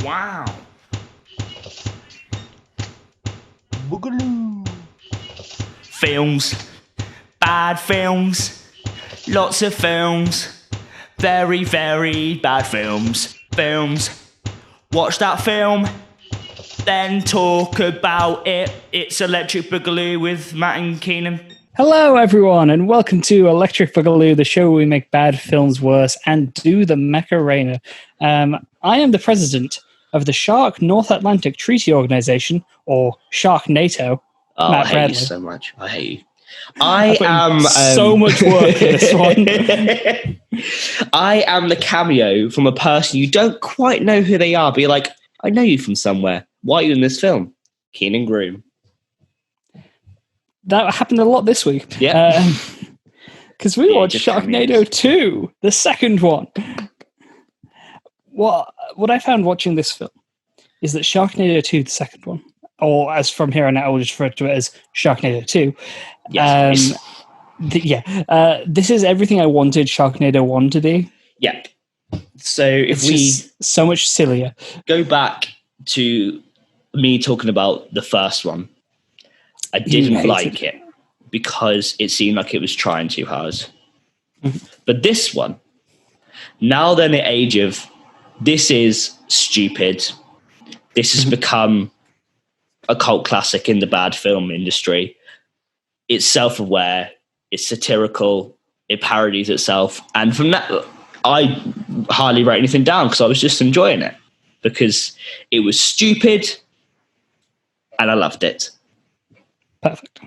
Wow. Boogaloo. Films. Bad films. Lots of films. Very, very bad films. Films. Watch that film. Then talk about it. It's Electric Boogaloo with Matt and Keenan. Hello, everyone, and welcome to Electric Boogaloo, the show where we make bad films worse and do the Macarena. I am the president of the Shark North Atlantic Treaty Organization, or Sharknado. Oh, Matt I hate Bradley. you so much. I hate you. I am so much work for this one. I am the cameo from a person you don't quite know who they are, but you're like, I know you from somewhere. Why are you in this film? Keenan Groom. That happened a lot this week. Yeah. Because we watched just Sharknado cameos. 2, the second one. What I found watching this film is that Sharknado 2, the second one, or as from here on out, I will just refer to it as Sharknado 2. Yes, This is everything I wanted Sharknado 1 to be. Yep. So if It's we just so much sillier. go back to me talking about the first one, I didn't hated like it because it seemed like it was trying too hard. Mm-hmm. But this one, now they're in the age of this is stupid. This has become a cult classic in the bad film industry. It's self-aware, it's satirical, it parodies itself. And from that, I hardly wrote anything down because I was just enjoying it because it was stupid and I loved it. Perfect.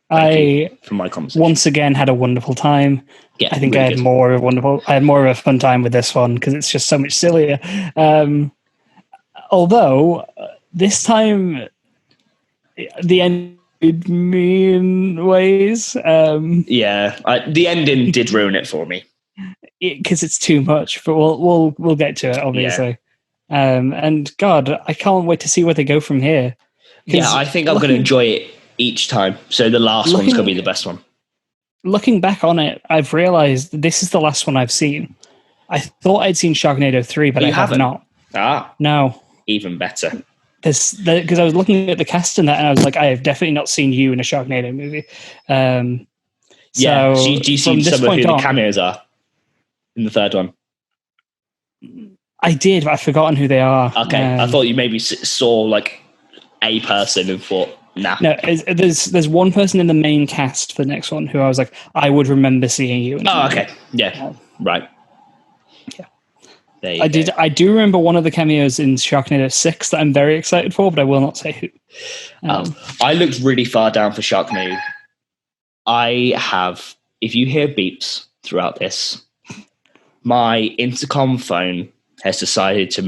Thank you for my conversation. Once again had a wonderful time. Yeah, I think really I had good. more of a fun time with this one because it's just so much sillier. Although this time the end did me in ways. The ending did ruin it for me. Because it's too much, but we'll get to it obviously. And God, I can't wait to see where they go from here. Yeah, I think I'm going to enjoy it each time. So the last one's going to be the best one. Looking back on it, I've realized this is the last one I've seen. I thought I'd seen Sharknado 3, but I have not. No. Even better. Because I was looking at the cast in that, and I was like, I have definitely not seen you in a Sharknado movie. Do you see some of who the cameos are in the third one? I did, but I've forgotten who they are. Okay, I thought you maybe saw like a person and thought, nah. No, there's one person in the main cast for the next one who I was like, I would remember seeing you. Oh, okay. Yeah, right. Yeah. There you go. I do remember one of the cameos in Sharknado 6 that I'm very excited for, but I will not say who. I looked really far down for Sharknado. If you hear beeps throughout this, my intercom phone has decided to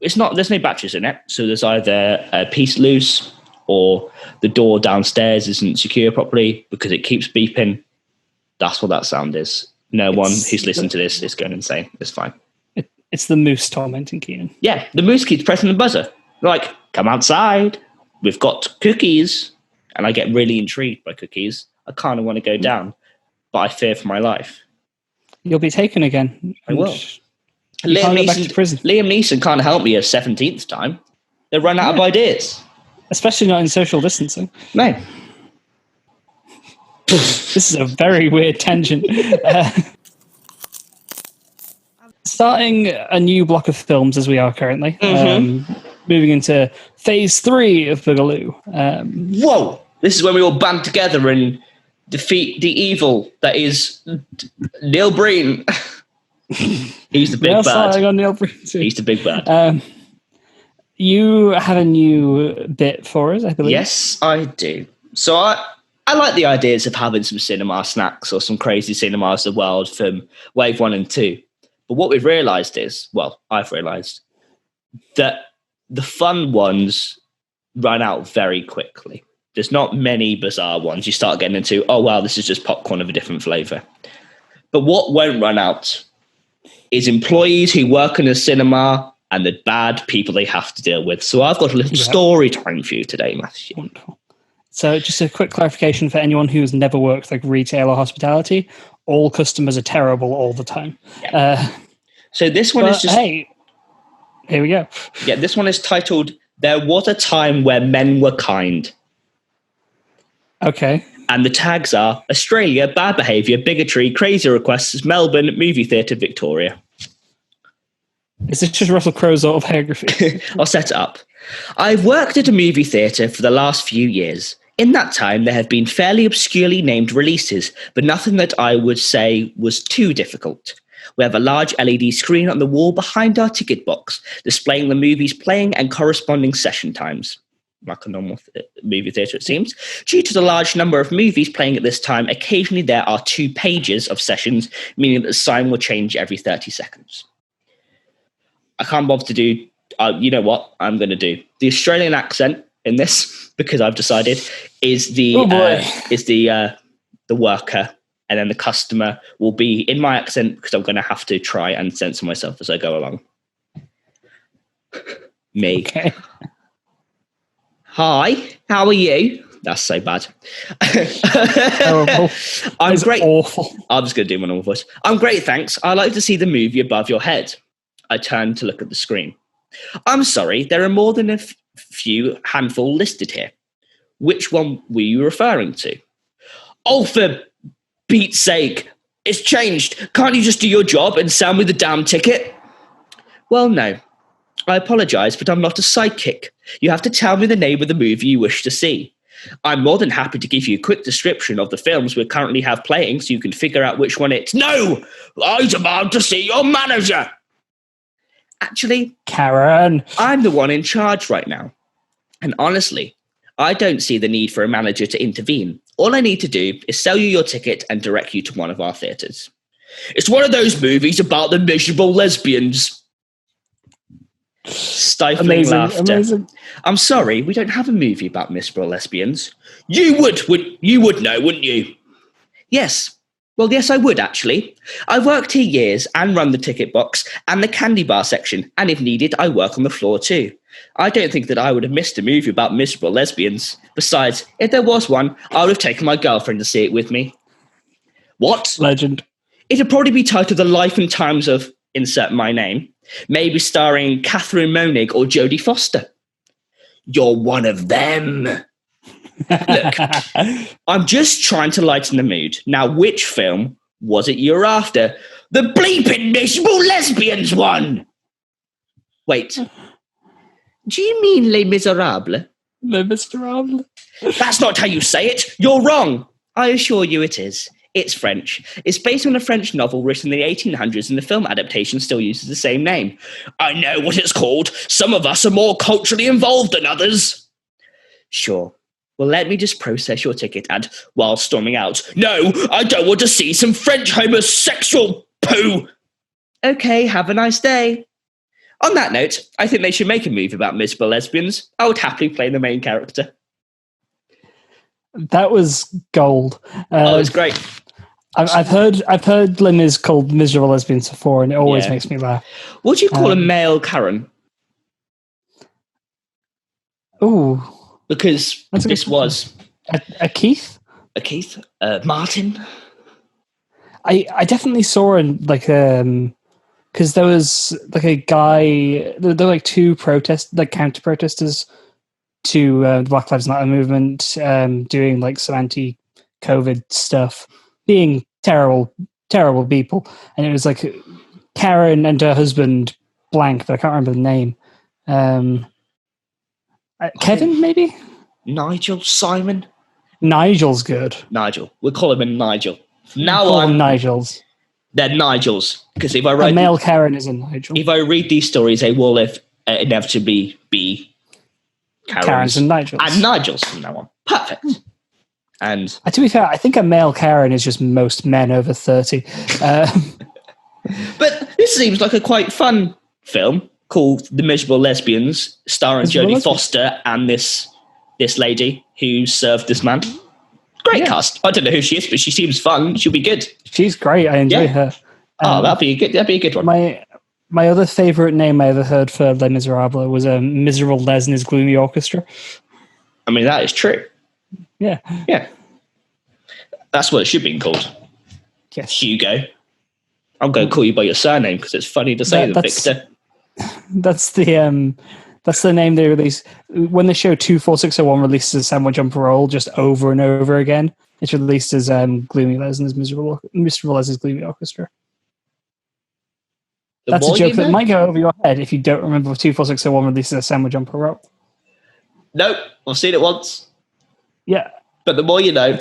there's no batteries in it, so there's either a piece loose or the door downstairs isn't secure properly because it keeps beeping. That's what that sound is. No one who's listening to this is going insane. It's fine. It's the moose tormenting Keenan. Yeah, the moose keeps pressing the buzzer. Like, come outside. We've got cookies. And I get really intrigued by cookies. I kind of want to go down, but I fear for my life. You'll be taken again. I will. You can't go back to prison. Liam Neeson can't help me a 17th time. They run out of ideas. Especially not in social distancing. No. This is a very weird tangent. Starting a new block of films as we are currently. Moving into phase 3 of Boogaloo. Whoa! This is when we all band together and defeat the evil that is Neil Breen. He's the big bird. On Neil Breen too. He's the big bird. You have a new bit for us, I believe. Yes, I do. So I like the ideas of having some cinema snacks or some crazy cinemas of the world from Wave 1 and 2. But what we've realised is, I've realised, that the fun ones run out very quickly. There's not many bizarre ones. You start getting into, this is just popcorn of a different flavour. But what won't run out is employees who work in a cinema and the bad people they have to deal with. So I've got a little story time for you today, Matthew. Wonderful. So just a quick clarification for anyone who's never worked like retail or hospitality. All customers are terrible all the time. Yeah. So this one is just... Hey, Here we go. Yeah, this one is titled "There Was a Time Where Men Were Kind." Okay. And the tags are Australia, bad behaviour, bigotry, crazy requests, Melbourne, movie theatre, Victoria. Is this just Russell Crowe's autobiography? I'll set it up. I've worked at a movie theatre for the last few years. In that time, there have been fairly obscurely named releases, but nothing that I would say was too difficult. We have a large LED screen on the wall behind our ticket box, displaying the movies playing and corresponding session times. Like a normal movie theatre, it seems. Due to the large number of movies playing at this time, occasionally there are 2 pages of sessions, meaning that the sign will change every 30 seconds. I can't bother to do, you know what I'm going to do. The Australian accent in this, because I've decided, is the worker, and then the customer will be in my accent, because I'm going to have to try and censor myself as I go along. Me. Okay. Hi, how are you? That's so bad. Terrible. I'm That's great. Awful. I'm just going to do my normal voice. I'm great, thanks. I like to see the movie above your head. I turn to look at the screen. I'm sorry, there are more than a few handful listed here. Which one were you referring to? Oh, for Pete's sake, it's changed. Can't you just do your job and sell me the damn ticket? Well, no. I apologise, but I'm not a sidekick. You have to tell me the name of the movie you wish to see. I'm more than happy to give you a quick description of the films we currently have playing so you can figure out which one it's... No! I demand to see your manager! Actually, Karen. I'm the one in charge right now. And honestly, I don't see the need for a manager to intervene. All I need to do is sell you your ticket and direct you to one of our theatres. It's one of those movies about the miserable lesbians. Stifling laughter. Amazing. I'm sorry, we don't have a movie about miserable lesbians. You would know, wouldn't you? Yes. Well, yes, I would, actually. I've worked here years and run the ticket box and the candy bar section, and if needed, I work on the floor too. I don't think that I would have missed a movie about miserable lesbians. Besides, if there was one, I would have taken my girlfriend to see it with me. What? Legend. It'd probably be titled The Life and Times of insert my name, maybe starring Catherine Monig or Jodie Foster. You're one of them. Look, I'm just trying to lighten the mood. Now, which film was it you're after? The bleeping miserable lesbians one! Wait, do you mean Les Miserables? Les Miserables. That's not how you say it. You're wrong. I assure you it is. It's French. It's based on a French novel written in the 1800s, and the film adaptation still uses the same name. I know what it's called. Some of us are more culturally involved than others. Sure. Well, let me just process your ticket and, while storming out, no, I don't want to see some French homosexual poo. Okay, have a nice day. On that note, I think they should make a movie about miserable lesbians. I would happily play the main character. That was gold. Oh, it was great. I've heard Les Mis called miserable lesbians before, and it always makes me laugh. What do you call a male Karen? Ooh. Because this was... A Keith? A Keith? Martin? I definitely saw in like because there was like a guy, there were like 2 counter protesters to the Black Lives Matter movement, doing like some anti-COVID stuff, being terrible people, and it was like Karen and her husband blank, but I can't remember the name. Kevin, maybe? Nigel? Simon? Nigel's good. Nigel. We'll call him a Nigel. Now Call them Nigels. They're Nigels. Because if I A write... male Karen is a Nigel. If I read these stories, they will inevitably be Karens and Nigels. And Nigels from now on. Perfect. And to be fair, I think a male Karen is just most men over 30. But this seems like a quite fun film called The Miserable Lesbians, starring Jodie Foster and this lady who served this man. Great cast. I don't know who she is, but she seems fun. She'll be good. She's great. I enjoy her. That'd be a good one. My other favourite name I ever heard for Les Miserables was a miserable Les and his gloomy orchestra. I mean, that is true. Yeah. Yeah. That's what it should be called. Yes. Hugo. I'm going to call you by your surname because it's funny to say Victor. That's the name they release when the show 24601 releases San Juan Jump Roll just over and over again. It's released as Gloomy Les and his Miserable Les's Gloomy Orchestra. That's a joke that might go over your head if you don't remember 24601 releases a San Juan Jump Roll. Nope, I've seen it once. Yeah. But the more you know.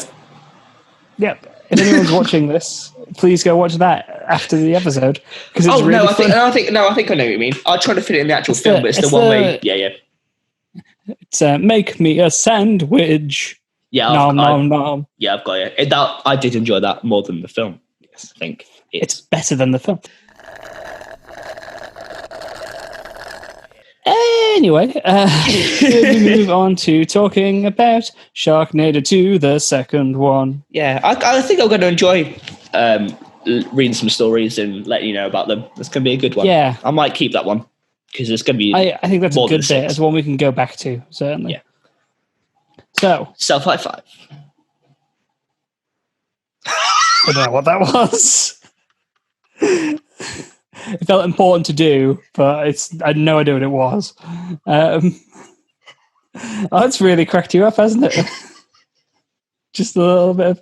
Yep. If anyone's watching this, please go watch that after the episode. It's really I think I know what you mean. I'll try to fit it in the actual film, but it's the one where It's make me a sandwich. Yeah, nom. Yeah, I've got it. I did enjoy that more than the film. Yes, I think it's better than the film. Anyway, we move on to talking about Sharknado 2, the second one. Yeah, I think I'm going to enjoy reading some stories and letting you know about them. It's going to be a good one. Yeah. I might keep that one because it's going to be. I think that's a good bit. It's one we can go back to, certainly. Yeah. So. Self high five. I don't know what that was. It felt important to do, but I had no idea what it was. That's really cracked you up, hasn't it? Just a little bit of...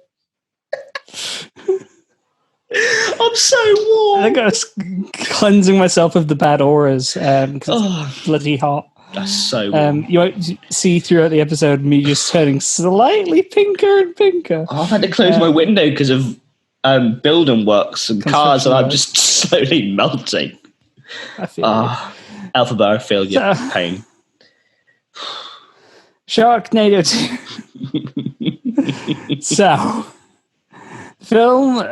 I'm so warm. I think I was cleansing myself of the bad auras because it's bloody hot. That's so warm. You won't see throughout the episode me just turning slightly pinker and pinker. I've had to close my window because of building works and cars, and I'm just slowly melting. I feel Alphabet, I feel your pain. Sharknado 2. So, film.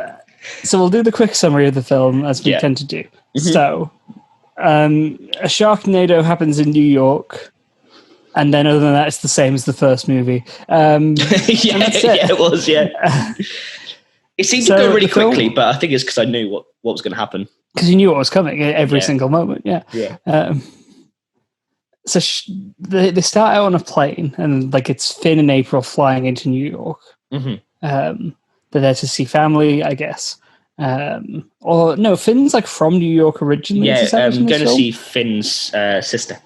So we'll do the quick summary of the film as we tend to do. Mm-hmm. So, a Sharknado happens in New York, and then other than that, it's the same as the first movie. It was. Yeah. It seemed to go really quickly, but I think it's because I knew what was going to happen. Because you knew what was coming at every single moment, yeah. So they start out on a plane, and it's Finn and April flying into New York. Mm-hmm. They're there to see family, I guess. Or no, Finn's from New York originally. Yeah, going to see Finn's sister.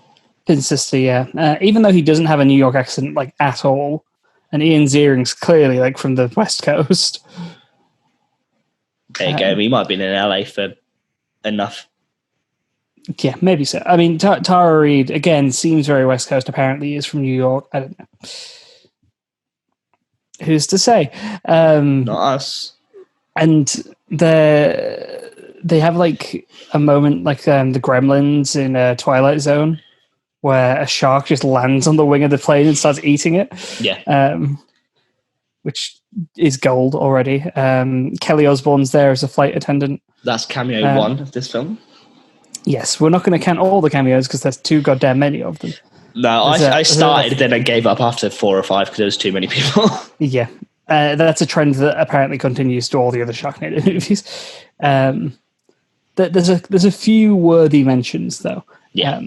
Finn's sister, yeah. Even though he doesn't have a New York accent at all, and Ian Ziering's clearly from the West Coast. There you go. He might have been in LA for enough. Yeah, maybe so. I mean, Tara Reid, again, seems very West Coast. Apparently is from New York. I don't know. Who's to say? Not us. And they have a moment the Gremlins in Twilight Zone where a shark just lands on the wing of the plane and starts eating it. Yeah. Which is gold already. Kelly Osbourne's there as a flight attendant. That's cameo one of this film. Yes, we're not going to count all the cameos because there's too goddamn many of them. No, I started, then I gave up after 4 or 5 because there was too many people. Yeah, that's a trend that apparently continues to all the other Sharknado movies. There's a few worthy mentions though. Yeah.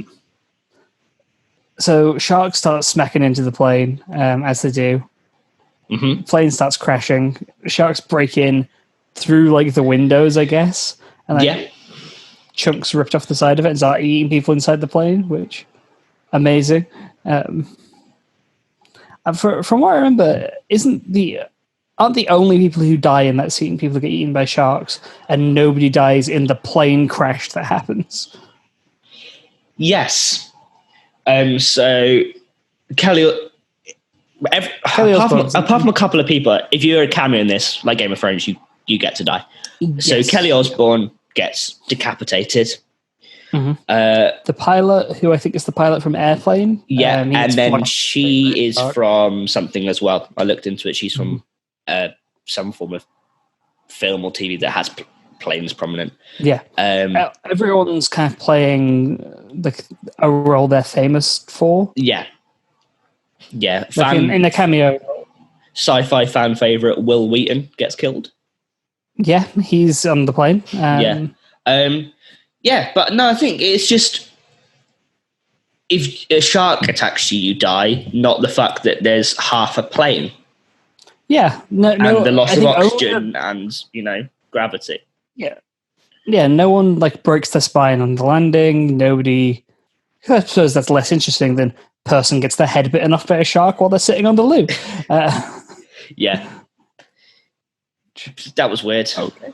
So sharks start smacking into the plane as they do. Mm-hmm. Plane starts crashing. Sharks break in through the windows, I guess, and chunks ripped off the side of it and start eating people inside the plane, which amazing. From what I remember, aren't the only people who die in that scene people who get eaten by sharks, and nobody dies in the plane crash that happens? Yes. So Kelly. Apart from a couple of people, if you're a cameo in this, like Game of Thrones, you get to die. Yes. So Kelly Osbourne gets decapitated. Mm-hmm. The pilot, who I think is the pilot from Airplane. Yeah, and then she is from something as well. I looked into it. She's from some form of film or TV that has planes prominent. Yeah. Everyone's kind of playing a role they're famous for. Yeah. Yeah. In a cameo. Sci-fi fan favorite Will Wheaton gets killed. Yeah, he's on the plane. Yeah, but no, I think it's just if a shark attacks you, you die, not the fact that there's half a plane. Yeah, and the loss of oxygen and, gravity. Yeah. Yeah, no one like breaks their spine on the landing. Nobody. I suppose that's less interesting than person gets their head bitten off by a shark while they're sitting on the loo. Yeah. That was weird. Okay.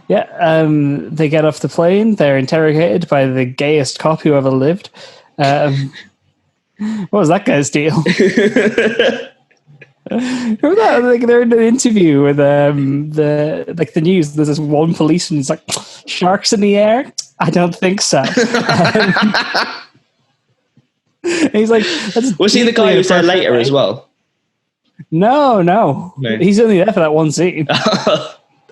Yeah, they get off the plane. They're interrogated by the gayest cop who ever lived. What was that guy's deal? Remember that? Like, they're in an interview with the news. There's this one policeman who's like, "Sharks in the air? I don't think so." And he's like, was he the guy who was there later as well? No. He's only there for that one scene.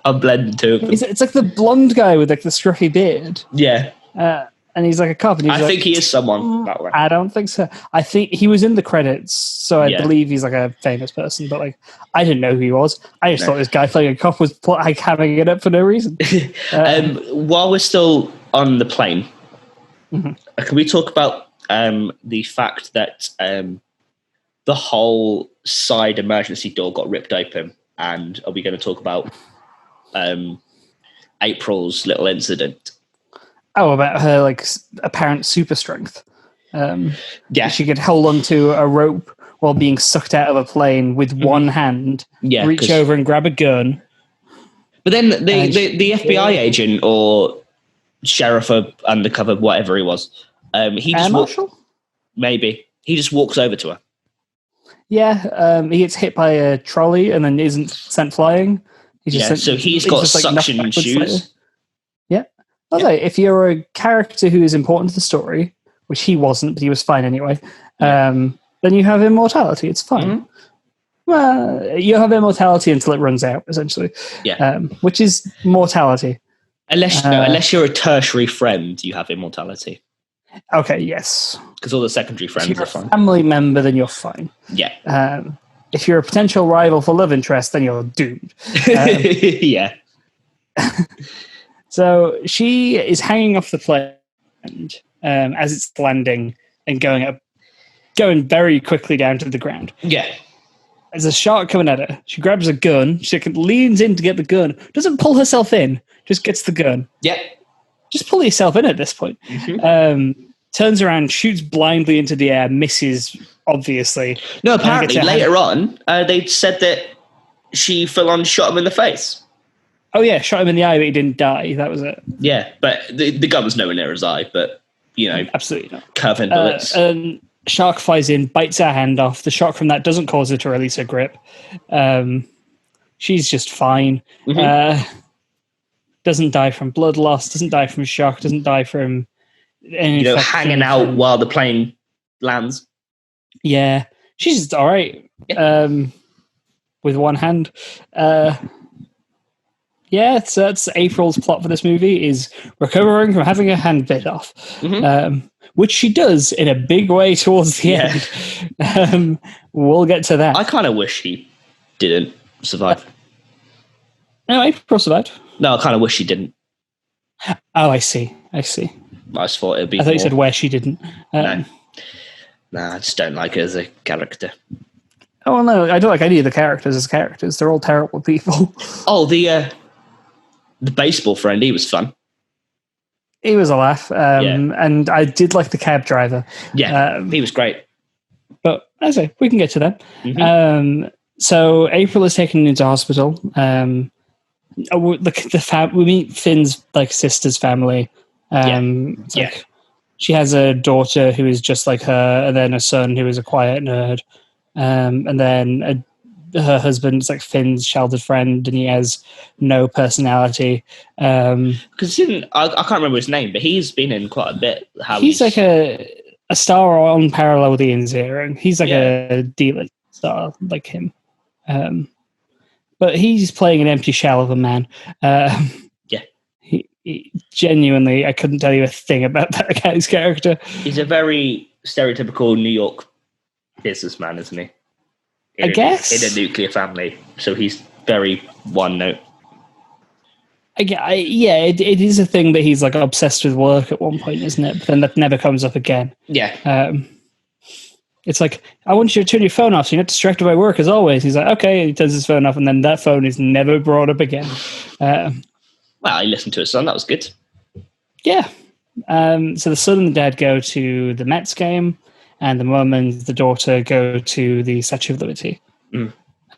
I'm blending two of them. It's like the blonde guy with like the scruffy beard. Yeah. And he's like a cop. And I think he is someone that way. I don't think so. I think he was in the credits, so I believe he's like a famous person. But like, I didn't know who he was. I just thought this guy playing a cop was like having it up for no reason. While we're still on the plane, can we talk about the fact that the whole side emergency door got ripped open? And are we going to talk about April's little incident? Oh, about her like apparent super strength. She could hold onto a rope while being sucked out of a plane with one hand. Yeah, reach over and grab a gun. But then the FBI agent or sheriff or undercover, whatever he was, he just maybe he just walks over to her. Yeah, he gets hit by a trolley and then isn't sent flying. So he's got suction shoes. Yeah. Okay, if you're a character who is important to the story, which he wasn't, but he was fine anyway, then you have immortality. It's fine. Mm-hmm. Well, you have immortality until it runs out, essentially. Yeah. Which is mortality. Unless you're a tertiary friend, you have immortality. Okay, yes. Because all the secondary friends if you're are fine. A family member, then you're fine. Yeah. If you're a potential rival for love interest, then you're doomed. Yeah. So she is hanging off the plane as it's landing and going very quickly down to the ground. Yeah. There's a shark coming at her. She grabs a gun. She leans in to get the gun. Doesn't pull herself in. Just gets the gun. Yeah. Just pull yourself in at this point. Mm-hmm. Turns around, shoots blindly into the air, misses, obviously. No, apparently later on, they said that she full on shot him in the face. Oh, yeah, shot him in the eye, but he didn't die. That was it. Yeah, but the gun was nowhere near his eye, but, absolutely not. Curving bullets. Shark flies in, bites her hand off. The shock from that doesn't cause her to release her grip. She's just fine. Mm-hmm. Doesn't die from blood loss, doesn't die from shock, doesn't die from hanging out while the plane lands. Yeah, she's just all right. Yeah. With one hand. So that's April's plot for this movie is recovering from having her hand bit off, which she does in a big way towards the end. We'll get to that. I kind of wish he didn't survive. No, April survived. No, I kind of wish she didn't. Oh, I see. I just thought it'd be. I thought you said where she didn't. No, I just don't like her as a character. Oh no, I don't like any of the characters as characters. They're all terrible people. Oh, the baseball friend, he was fun. He was a laugh, and I did like the cab driver. Yeah, he was great. But as I say, we can get to that. Mm-hmm. So April is taken into hospital. We meet Finn's sister's family. She has a daughter who is just like her, and then a son who is a quiet nerd, and then her husband's like Finn's childhood friend, and he has no personality. Because I can't remember his name, but he's been in quite a bit. He's like a star on parallel with Ian Ziering. He's like a D-list star like him. But he's playing an empty shell of a man. He genuinely, I couldn't tell you a thing about that guy's character. He's a very stereotypical New York businessman, isn't he? I guess. In a nuclear family. So he's very one note. It is a thing that he's like obsessed with work at one point, isn't it? But then that never comes up again. Yeah. It's like, I want you to turn your phone off so you're not distracted by work as always. He's like, okay, he turns his phone off, and then that phone is never brought up again. Well, I listened to his son. That was good. Yeah. So the son and the dad go to the Mets game, and the mum and the daughter go to the Statue of Liberty. Mm.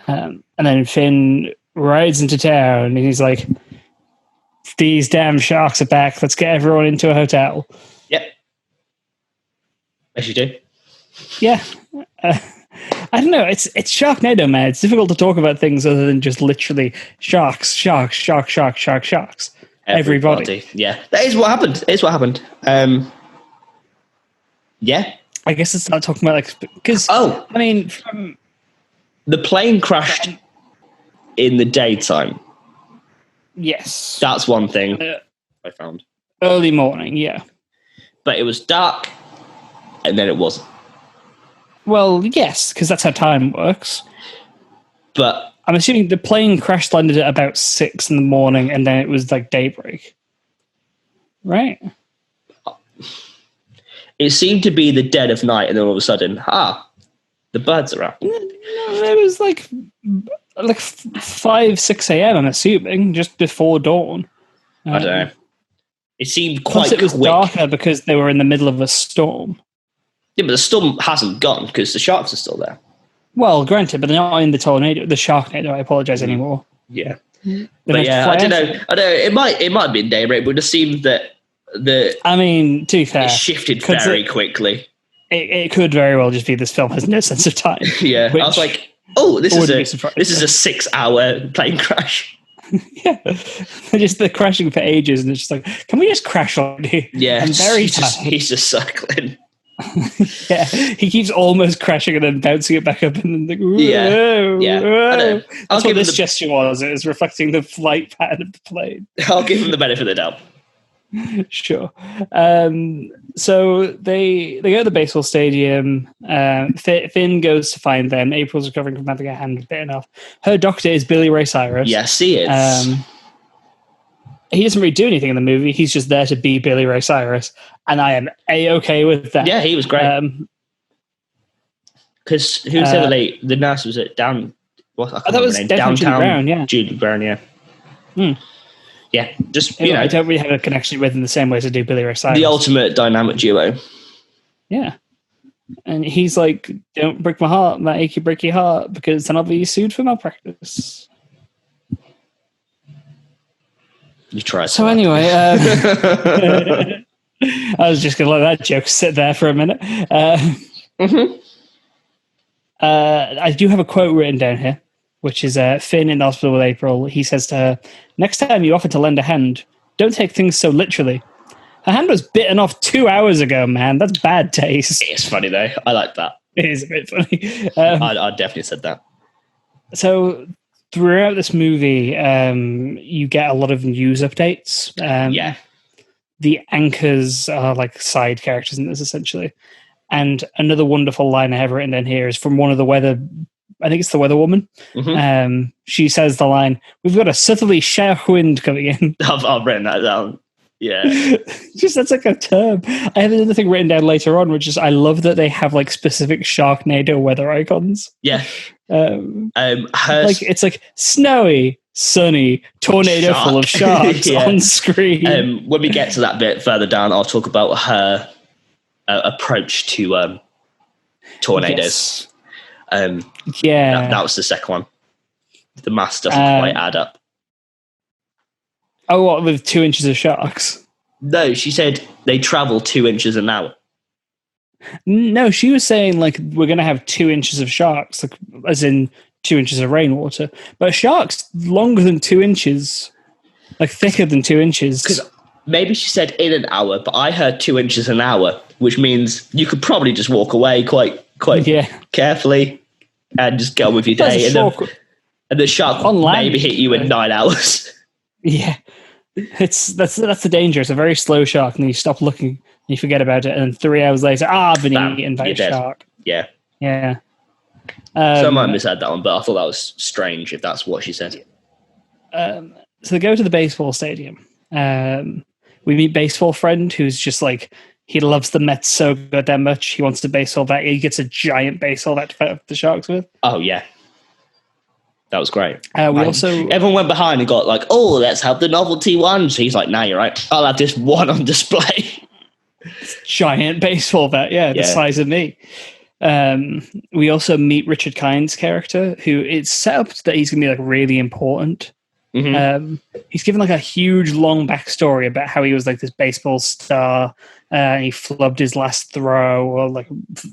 And then Finn rides into town, and he's like, "These damn sharks are back. Let's get everyone into a hotel." Yep. As you do. Yeah. I don't know. It's Sharknado, man. It's difficult to talk about things other than just literally sharks. Everybody. Yeah, that is what happened. It is what happened. Yeah. I guess it's not talking about like because I mean, the plane crashed in the daytime. Yes, that's one thing I found. Early morning, yeah, but it was dark, and then it wasn't. Well, yes, because that's how time works. But I'm assuming the plane crash landed at about 6 a.m, and then it was like daybreak, right? It seemed to be the dead of night, and then all of a sudden, the birds are out. No, it was like 5, 6 a.m. I'm assuming, just before dawn. I don't know. It seemed quite quick. It was darker because they were in the middle of a storm. Yeah, but the storm hasn't gone because the sharks are still there. Well, granted, but they're not in the tornado, the Sharknado. I apologize anymore. Yeah, but yeah, I don't know. It might be daybreak, but it just seemed that I mean, to be fair, it shifted very quickly. It could very well just be this film has no sense of time. Yeah, I was like, this is a 6-hour plane crash. Yeah, they're crashing for ages, and it's just like, can we just crash on you? Yeah, I'm very he's just circling. Yeah, he keeps almost crashing and then bouncing it back up, and then like, yeah. I know. That's what this gesture was. It was reflecting the flight pattern of the plane. I'll give him the benefit of the doubt. Sure. So they go to the baseball stadium. Finn goes to find them. April's recovering from having her hand bitten off. Her doctor is Billy Ray Cyrus. Yes, he is. He doesn't really do anything in the movie. He's just there to be Billy Ray Cyrus, and I am a-okay with that. Yeah, he was great. Because who was the nurse? Was it down? That was definitely Julie Brown. Yeah, Julie Brown. Yeah. Yeah, just I don't really have a connection with in the same way as I do Billy Ray Cyrus. The ultimate dynamic duo. Yeah, and he's like, "Don't break my heart, my achy breaky heart, because then I'll be sued for malpractice." You try. So anyway, I was just gonna let that joke sit there for a minute. I do have a quote written down here, which is Finn in the hospital with April. He says to her, "Next time you offer to lend a hand, don't take things so literally. Her hand was bitten off 2 hours ago, man. That's bad taste." It's funny though. I like that. It is a bit funny. I definitely said that. So throughout this movie, you get a lot of news updates. Yeah. The anchors are like side characters in this, essentially. And another wonderful line I have written down here is from one of the weather... I think it's the weather woman. Mm-hmm. She says the line, "We've got a southerly south wind coming in." I've written that down. Yeah. Just that's like a term. I have another thing written down later on, which is I love that they have like specific Sharknado weather icons. Yeah. Like it's like snowy, sunny, tornado full of sharks on screen. When we get to that bit further down, I'll talk about her approach to tornadoes. Yes. That was the second one. The math doesn't quite add up. Oh, what, with 2 inches of sharks? No, she said they travel 2 inches an hour. No, she was saying like we're going to have 2 inches of sharks, like, as in 2 inches of rainwater. But sharks longer than 2 inches, like thicker than 2 inches. Because maybe she said in an hour, but I heard 2 inches an hour, which means you could probably just walk away quite carefully and just get on with your day. And the shark maybe hit you in 9 hours. Yeah. That's the danger. It's a very slow shark, and then you stop looking and you forget about it, and 3 hours later, I've been eaten by a shark. Yeah. Yeah. So I might have misheard that one, but I thought that was strange if that's what she said. So they go to the baseball stadium. We meet baseball friend who's just like, he loves the Mets so goddamn much. He wants to baseball bat. He gets a giant baseball bat to fight the Sharks with. Oh, yeah. That was great. Everyone went behind and got like, oh, let's have the novelty ones. He's like, nah, you're right. I'll have this one on display. Giant baseball bat, the size of me. We also meet Richard Kind's character, who it's set up that he's going to be like really important. Mm-hmm. He's given like a huge long backstory about how he was like this baseball star, and he flubbed his last throw or like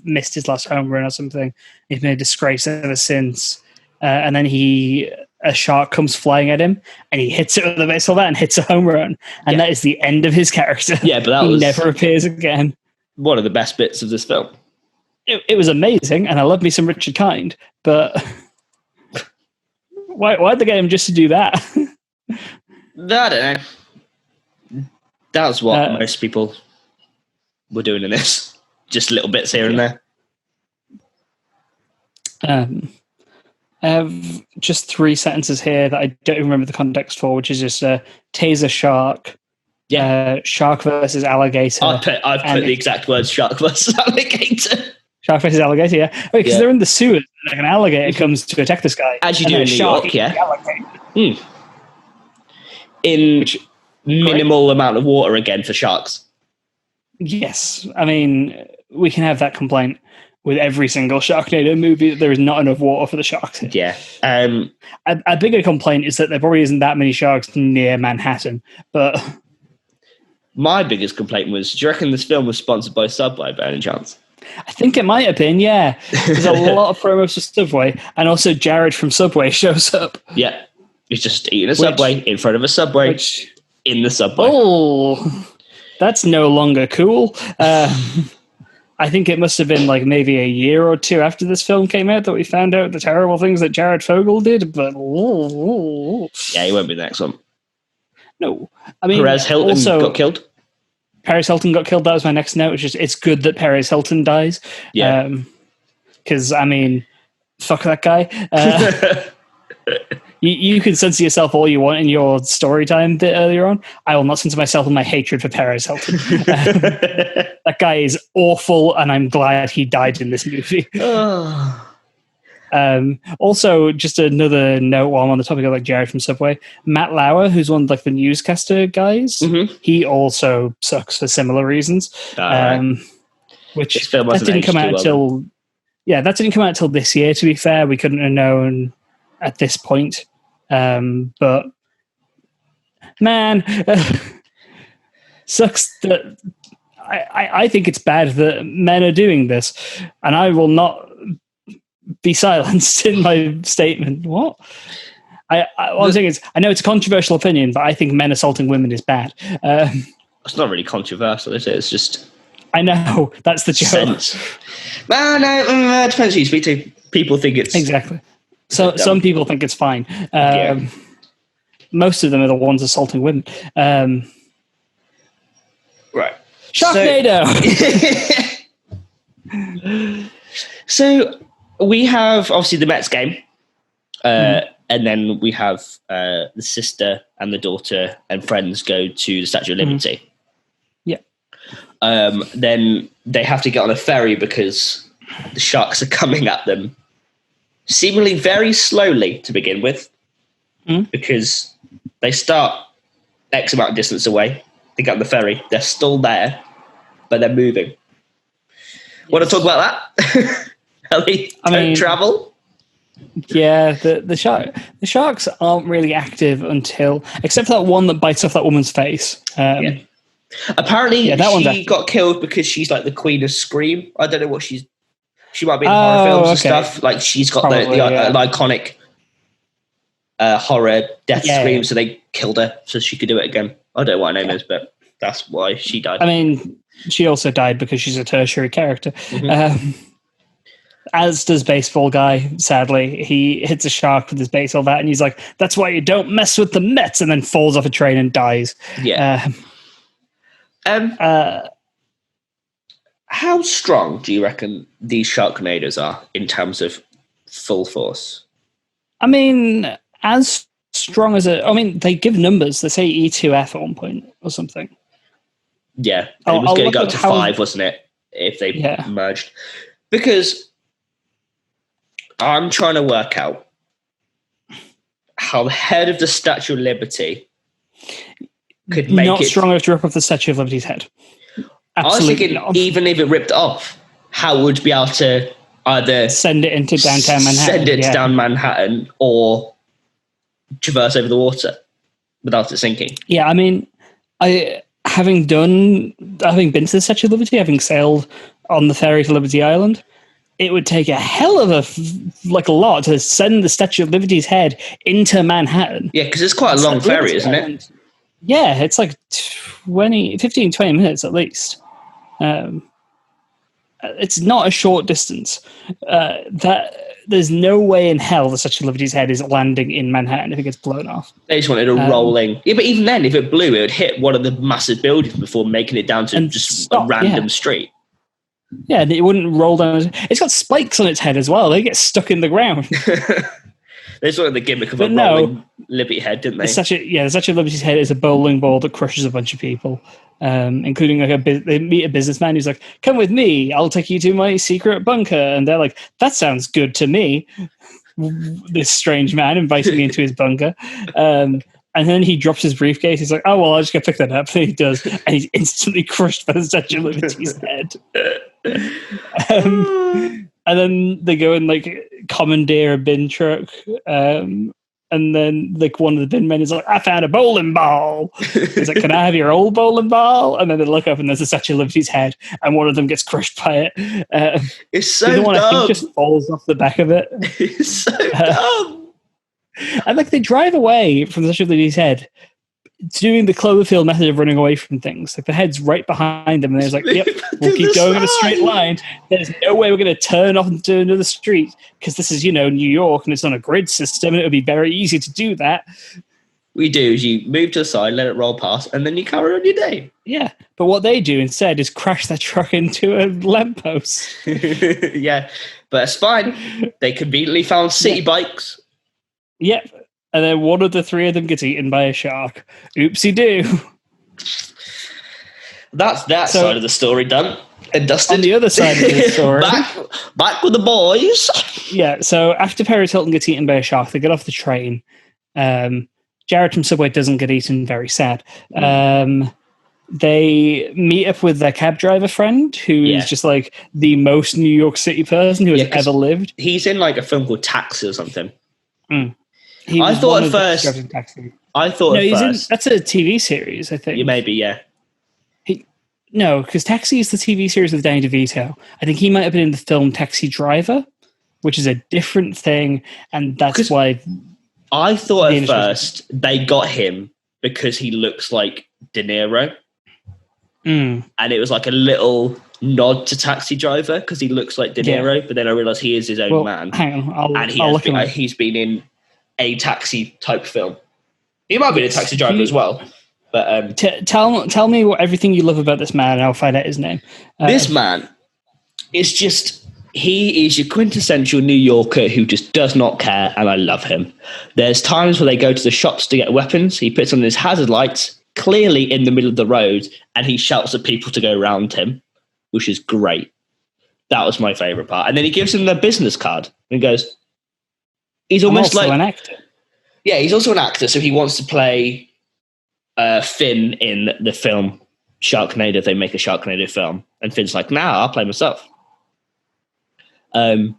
missed his last home run or something. He's been a disgrace ever since. And then a shark comes flying at him, and he hits it with a baseball bat and hits a home run, and that is the end of his character. Yeah, but he never appears again. One of the best bits of this film. It was amazing, and I love me some Richard Kind, but why'd they get him just to do that? I don't know. That was what most people were doing in this. Just little bits here and there. I have just 3 sentences here that I don't remember the context for, which is just taser shark, shark versus alligator. I've put the exact words shark versus alligator. Shark versus alligator, yeah. Because they're in the sewers, like an alligator comes to attack this guy. As you do in New York, In minimal amount of water again for sharks. Yes. I mean, we can have that complaint with every single Sharknado movie. There is not enough water for the sharks. Yeah. A bigger complaint is that there probably isn't that many sharks near Manhattan. But my biggest complaint was, do you reckon this film was sponsored by Subway by any chance? I think it might have been, yeah. There's a lot of promos for Subway, and also Jared from Subway shows up. Yeah. He's just eating a Subway in front of a Subway in the Subway. Oh, that's no longer cool. I think it must have been like maybe a year or 2 after this film came out that we found out the terrible things that Jared Fogle did. But yeah, he won't be the next one. No, I mean, Perez Hilton got killed. Perez Hilton got killed. That was my next note. It's good that Perez Hilton dies. Yeah, because I mean, fuck that guy. You can censor yourself all you want in your story time bit earlier on. I will not censor myself in my hatred for Perez Hilton. That guy is awful, and I'm glad he died in this movie. Also, just another note while I'm on the topic of like Jared from Subway, Matt Lauer, who's one of like the newscaster guys, he also sucks for similar reasons. Which that didn't come out until that didn't come out until this year. To be fair, we couldn't have known at this point. But man, sucks that I think it's bad that men are doing this, and I will not be silenced in my statement. What I'm saying is, I know it's a controversial opinion, but I think men assaulting women is bad. It's not really controversial, is it? It's just, I know that's the joke. Sense. No, it depends who you speak to. People think it's exactly. So some people think it's fine. Most of them are the ones assaulting women. Right. Sharknado. So we have obviously the Mets game, and then we have the sister and the daughter and friends go to the Statue of Liberty. Yeah. Then they have to get on a ferry because the sharks are coming at them, seemingly very slowly to begin with, because they start X amount of distance away. They get on the ferry. They're still there, but they're moving. Yes. Want to talk about that? How they don't travel? Yeah, the sharks aren't really active until, except for that one that bites off that woman's face. Apparently, she got killed because she's like the queen of Scream. I don't know what she might be in horror films and stuff. Like she's got the iconic horror death scream, so they killed her so she could do it again. I don't know what her name is, but that's why she died. I mean, she also died because she's a tertiary character. As does Baseball Guy, sadly. He hits a shark with his baseball bat, and he's like, that's why you don't mess with the Mets, and then falls off a train and dies. Yeah. How strong do you reckon these Sharknados are in terms of full force? I mean, as strong as they give numbers. They say E2F at one point or something. Yeah. It was going to go up to 5, wasn't it? If they merged. Because I'm trying to work out how the head of the Statue of Liberty could make not it strong enough to rip off the Statue of Liberty's head. I was Absolutely thinking, not. even if it ripped off, how would be able to either Send it into downtown Manhattan. send it down Manhattan, or traverse over the water without it sinking? Yeah, I mean, having been to the Statue of Liberty, having sailed on the ferry to Liberty Island, it would take a hell of a lot to send the Statue of Liberty's head into Manhattan. Yeah, because it's quite a long ferry, isn't it? Yeah, it's like 15, 20 minutes at least. It's not a short distance. There's no way in hell the Statue of Liberty's head is landing in Manhattan if it gets blown off. They just wanted a rolling. Yeah, but even then, if it blew, it would hit one of the massive buildings before making it down to just a random street. Yeah, it wouldn't roll down. It's got spikes on its head as well. They get stuck in the ground. They sort of the gimmick of a rolling Liberty head, didn't they? The Statue of Liberty's head is a bowling ball that crushes a bunch of people, including they meet a businessman who's like, "Come with me, I'll take you to my secret bunker," and they're like, "That sounds good to me." This strange man inviting me into his bunker, and then he drops his briefcase. He's like, "Oh well, I'll just go pick that up." And he does, and he's instantly crushed by the Statue of Liberty's head. And then they go and like commandeer a bin truck. And then like one of the bin men is like, "I found a bowling ball." He's like, "Can I have your old bowling ball?" And then they look up and there's a Statue of Liberty's head, and one of them gets crushed by it. It's so the one dumb. I think just falls off the back of it. It's so dumb. And like they drive away from the Statue of Liberty's head, doing the Cloverfield method of running away from things. Like the head's right behind them, and there's like, "Yep, we'll keep going in a straight line. There's no way we're going to turn off into another street because this is, New York, and it's on a grid system, and it would be very easy to do that." We do is you move to the side, let it roll past, and then you carry on your day. Yeah, but what they do instead is crash their truck into a lamppost. Yeah, but it's fine. They conveniently found city bikes. Yep. And then one of the three of them gets eaten by a shark. Oopsie-doo. That's that side of the story done and dusted. On the other side of the story. back with the boys. Yeah, so after Paris Hilton gets eaten by a shark, they get off the train. Jared from Subway doesn't get eaten, very sad. They meet up with their cab driver friend, who is just like the most New York City person who has ever lived. He's in like a film called Taxi or something. I thought at first. That's a TV series, I think. Maybe, yeah. No, because Taxi is the TV series with Danny DeVito. I think he might have been in the film Taxi Driver, which is a different thing, and that's why. I thought at first they got him because he looks like De Niro, and it was like a little nod to Taxi Driver because he looks like De Niro. But then I realized he is his own man. Hang on, he's been in a taxi type film. He might be a Taxi Driver as well. But tell me everything you love about this man, and I'll find out his name. This man is he is your quintessential New Yorker who just does not care, and I love him. There's times where they go to the shops to get weapons. He puts on his hazard lights, clearly in the middle of the road, and he shouts at people to go around him, which is great. That was my favorite part. And then he gives him the business card and goes, he's almost like an actor. Yeah, he's also an actor, so he wants to play Finn in the film Sharknado. They make a Sharknado film, and Finn's like, "Nah, I'll play myself." And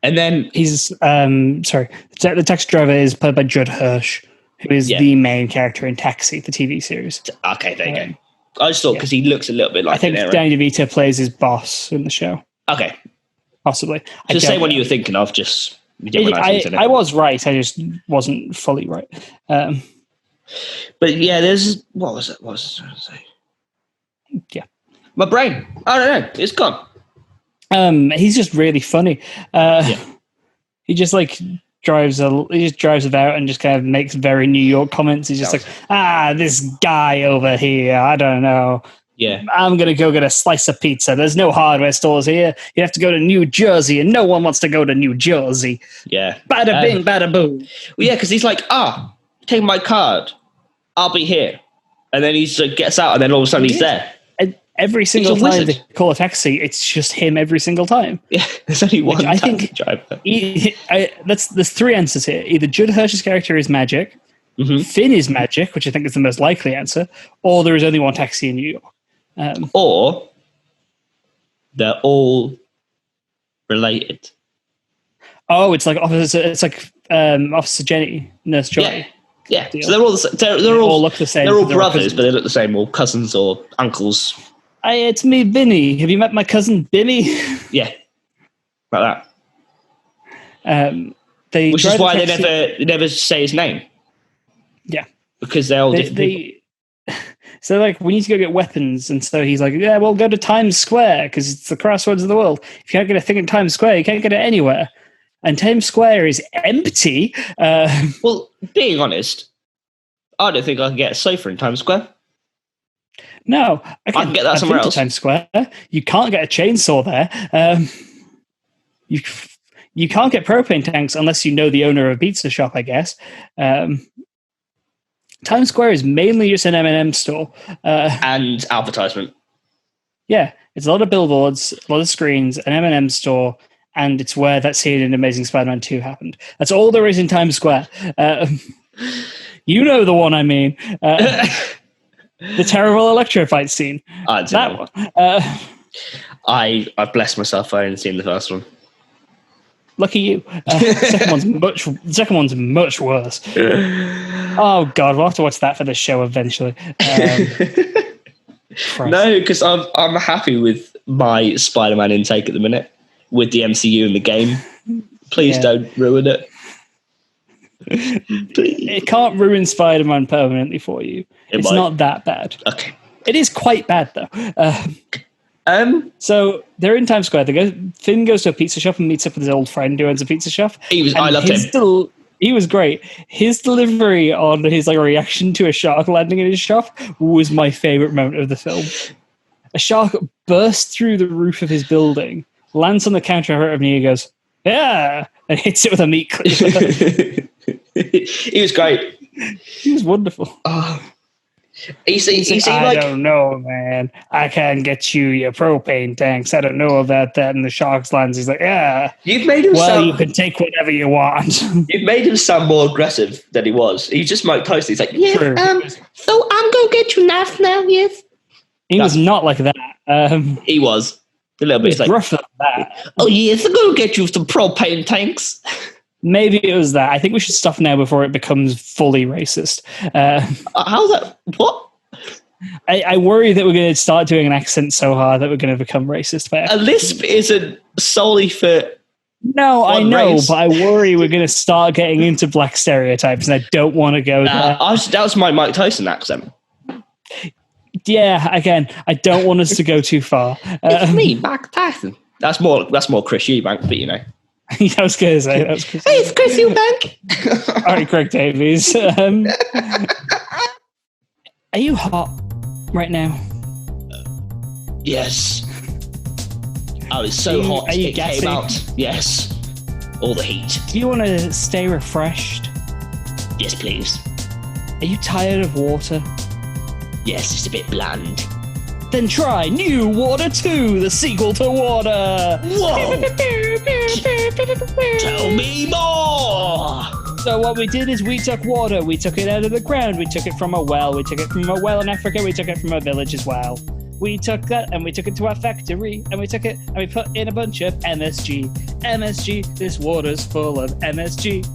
then he's the taxi driver is played by Judd Hirsch, who is the main character in Taxi, the TV series. Okay, there you go. I just thought because he looks a little bit like. I think Danny DeVito plays his boss in the show. Okay, possibly. Just say what you were thinking of. Just I was right. I just wasn't fully right. But yeah, there's what was it? What was I trying to say? Yeah, my brain. I don't know. It's gone. He's just really funny. He just like drives about and just kind of makes very New York comments. He's just like, this guy over here, I don't know. Yeah, I'm gonna go get a slice of pizza. There's no hardware stores here. You have to go to New Jersey, and no one wants to go to New Jersey. Yeah, bada bing, bada boom. Well, yeah, because he's like, take my card. I'll be here, and then he gets out, and then all of a sudden he's there. every single a time wizard. they call a taxi, it's just him every single time. Yeah, there's only one I taxi think driver. There's three answers here. Either Judd Hirsch's character is magic, Finn is magic, which I think is the most likely answer, or there is only one taxi in New York. Or they're all related. Oh, it's like Officer Jenny, Nurse Joy. Yeah. Deal. So they're all look the same. They're all They're brothers, cousins. but they look the same, or cousins or uncles. Hey, it's me, Bimmy. Have you met my cousin Bimmy? Yeah, like that. Which is why they never say his name. Yeah, because they're all different people. So like, we need to go get weapons, and so he's like, "Yeah, we'll go to Times Square because it's the crossroads of the world. If you can't get a thing in Times Square, you can't get it anywhere." And Times Square is empty. Well, being honest, I don't think I can get a sofa in Times Square. No, I can get that somewhere else. Times Square. You can't get a chainsaw there. You can't get propane tanks unless you know the owner of a pizza shop, I guess. Times Square is mainly just an M&M store. And advertisement. Yeah, it's a lot of billboards, a lot of screens, an M&M store, and it's where that scene in Amazing Spider-Man 2 happened. That's all there is in Times Square. You know the one I mean. The terrible Electro fight scene. That one. I blessed myself. I hadn't seen the first one. Lucky you. The second one's much worse. Oh God, we'll have to watch that for the show eventually. No, because I'm happy with my Spider-Man intake at the minute with the MCU and the game. Please don't ruin it. It can't ruin Spider-Man permanently for you. It's not that bad. Okay. It is quite bad though. So they're in Times Square. Finn goes to a pizza shop and meets up with his old friend who owns a pizza shop. I loved him. He was great. His delivery on his reaction to a shark landing in his shop was my favorite moment of the film. A shark bursts through the roof of his building, lands on the counter in front of me, and he goes, "Yeah," and hits it with a meat cleaver. He was great. He was wonderful. He seemed I don't know, man. I can't get you your propane tanks. I don't know about that. And the sharks lands. He's like, "Yeah." You've made him you can take whatever you want. You've made him sound more aggressive than he was. He just Mike Tyson. He's like, "Yeah, True. So I'm gonna get you knife now, yes." He was not like that. He was a little bit. He was rougher than that. "Oh yes, I'm gonna get you some propane tanks." Maybe it was that. I think we should stop now before it becomes fully racist. How's that? What? I worry that we're going to start doing an accent so hard that we're going to become racist. A lisp isn't solely for. No, I know, race. but I worry we're going to start getting into black stereotypes, and I don't want to go there. That was my Mike Tyson accent. Yeah, again, I don't want us to go too far. It's me, Mike Tyson. That's more Chris Eubank, but you know. I was going to say that was Chris. Hey, it's Chris Eubank. All right, Craig Davies. Are you hot right now? Yes. I was so hot. Are you it gassy? came out. Yes. All the heat. Do you want to stay refreshed? Yes, please. Are you tired of water? Yes, it's a bit bland. Then try New Water 2, the sequel to Water. Whoa! Tell me more! So what we did is we took water, we took it out of the ground, we took it from a well, we took it from a well in Africa, we took it from a village as well. We took that and we took it to our factory and we took it and we put in a bunch of MSG. MSG, this water's full of MSG.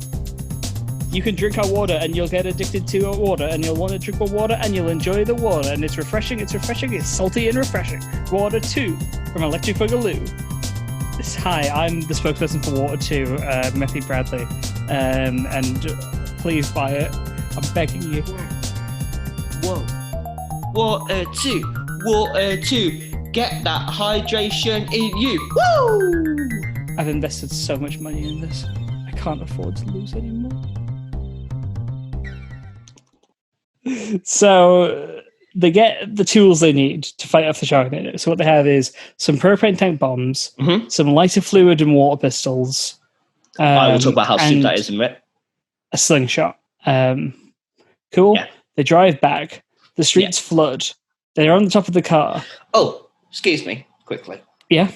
You can drink our water and you'll get addicted to our water and you'll want to drink our water and you'll enjoy the water and it's refreshing, it's salty and refreshing. Water 2 from Electric Boogaloo. Hi, I'm the spokesperson for Water 2, Matthew Bradley, and please buy it. I'm begging you. Whoa. Water 2. Water 2. Get that hydration in you. Woo! I've invested so much money in this. I can't afford to lose anymore. So they get the tools they need to fight off the Sharknado. So what they have is some propane tank bombs, some lighter fluid and water pistols. I will talk about how stupid that is in a minute. A slingshot. Cool. Yeah. They drive back. The streets flood. They're on the top of the car. Oh, excuse me, quickly. Yeah.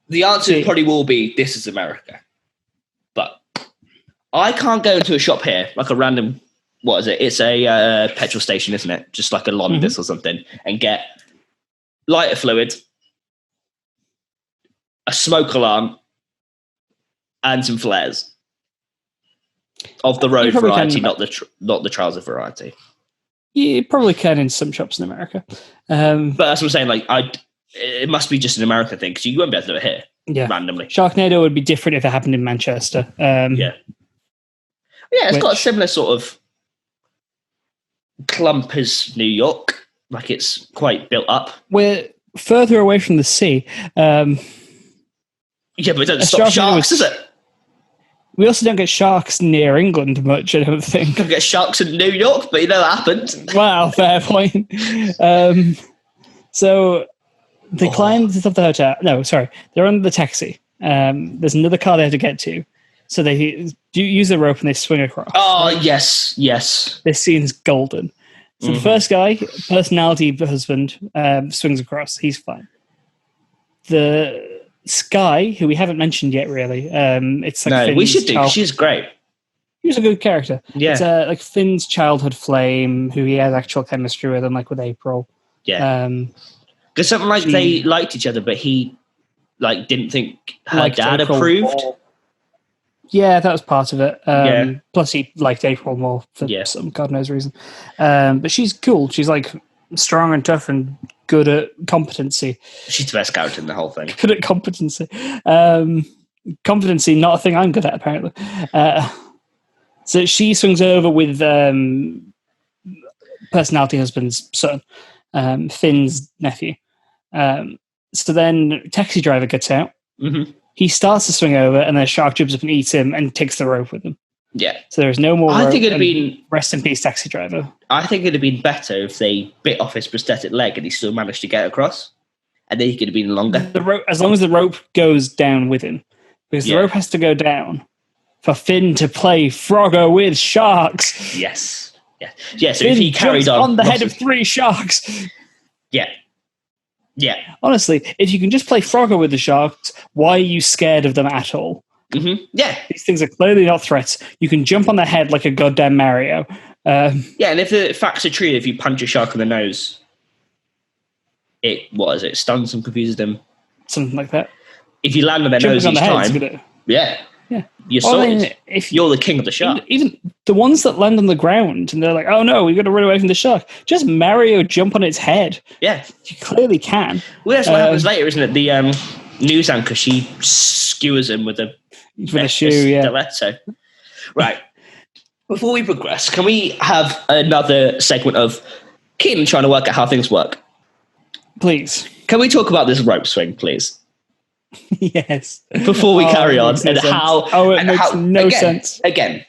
The answer probably will be, this is America. But I can't go into a shop here, like a random, what is it? It's a petrol station, isn't it? Just like a Londis or something, and get lighter fluid, a smoke alarm, and some flares. Of the road variety, not the trouser variety. You probably can in some shops in America. But that's what I'm saying. Like, it must be just an American thing, because you won't be able to do it here randomly. Sharknado would be different if it happened in Manchester. It's got a similar sort of clump as New York. Like, it's quite built up. We're further away from the sea. But it doesn't stop sharks, does it? We also don't get sharks near England much, I don't think. Don't get sharks in New York, but you know that happened. Wow, fair point. So they climb to the top of the hotel. No, sorry. They're on the taxi. There's another car they have to get to. So they use the rope and they swing across. Oh, yes. This scene's golden. So the first guy, personality husband, swings across. He's fine. The Sky, who we haven't mentioned yet, really. It's like Finn's we should do. She's great. He was a good character. Yeah, it's like Finn's childhood flame, who he has actual chemistry with, unlike with April. Yeah, because something like they liked each other, but he didn't think her dad approved. Yeah, that was part of it. Plus, he liked April more for some God knows reason. But she's cool. She's like strong and tough and good at competency. She's the best character in the whole thing. Good at competency. Competency, not a thing I'm good at, apparently. So she swings over with personality husband's son, Finn's nephew. So then taxi driver gets out. Mm-hmm. He starts to swing over, and then a shark jumps up and eats him and takes the rope with him. Yeah. So there's no more rope. I think it'd have been... Rest in peace, taxi driver. I think it'd have been better if they bit off his prosthetic leg and he still managed to get across. And then he could have been longer. The rope, as long as the rope goes down with him. Because the rope has to go down for Finn to play Frogger with sharks. Yes. Yeah, so Finn if he carried on the head of 3 sharks. Yeah. Honestly, if you can just play Frogger with the sharks, why are you scared of them at all? Mm-hmm. Yeah. These things are clearly not threats. You can jump on their head like a goddamn Mario. And if the facts are true, if you punch a shark in the nose, it stuns them, confuses them. Something like that. If you land on their nose each time, you're sorted. You're the king of the shark. Even the ones that land on the ground and they're like, oh no, we've got to run away from the shark. Just Mario jump on its head. Yeah. You clearly can. Well, that's what happens later, isn't it? The news anchor, she skewers him with a shoe, stiletto. Right. Before we progress, can we have another segment of Keenan trying to work out how things work? Please. Can we talk about this rope swing, please? Yes. Before we carry on, and how... Oh, it makes no sense. Again,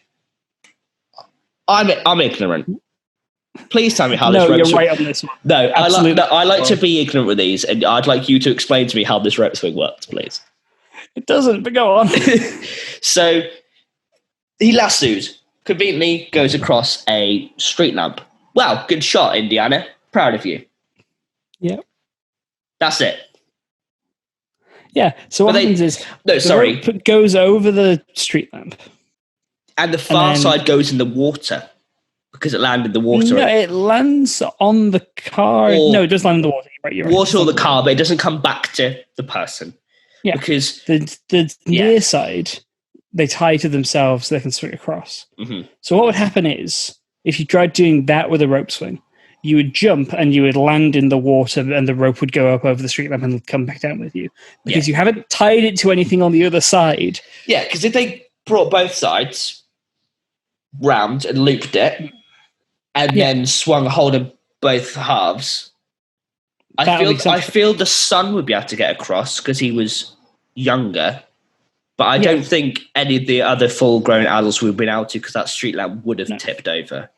I'm ignorant. Please tell me how this rope swing... No, you're right on this one. No, I like to be ignorant with these, and I'd like you to explain to me how this rope swing works, please. It doesn't, but go on. So, he lassoed, conveniently goes across a street lamp. Wow, good shot, Indiana. Proud of you. Yeah. That's it. Yeah, so what happens is rope goes over the street lamp. And the far side goes in the water because it landed in the water. No, it lands on the car. No, it does land in the water. You're right. Water or the car, but it doesn't come back to the person. Yeah, because the near side, they tie to themselves so they can swing across. Mm-hmm. So what would happen is, if you tried doing that with a rope swing, you would jump and you would land in the water and the rope would go up over the street lamp and come back down with you. Because you haven't tied it to anything on the other side. Yeah, because if they brought both sides round and looped it and then swung holding both halves, I feel the son would be able to get across because he was younger. But I don't think any of the other full-grown adults would have been able to because that street lamp would have tipped over.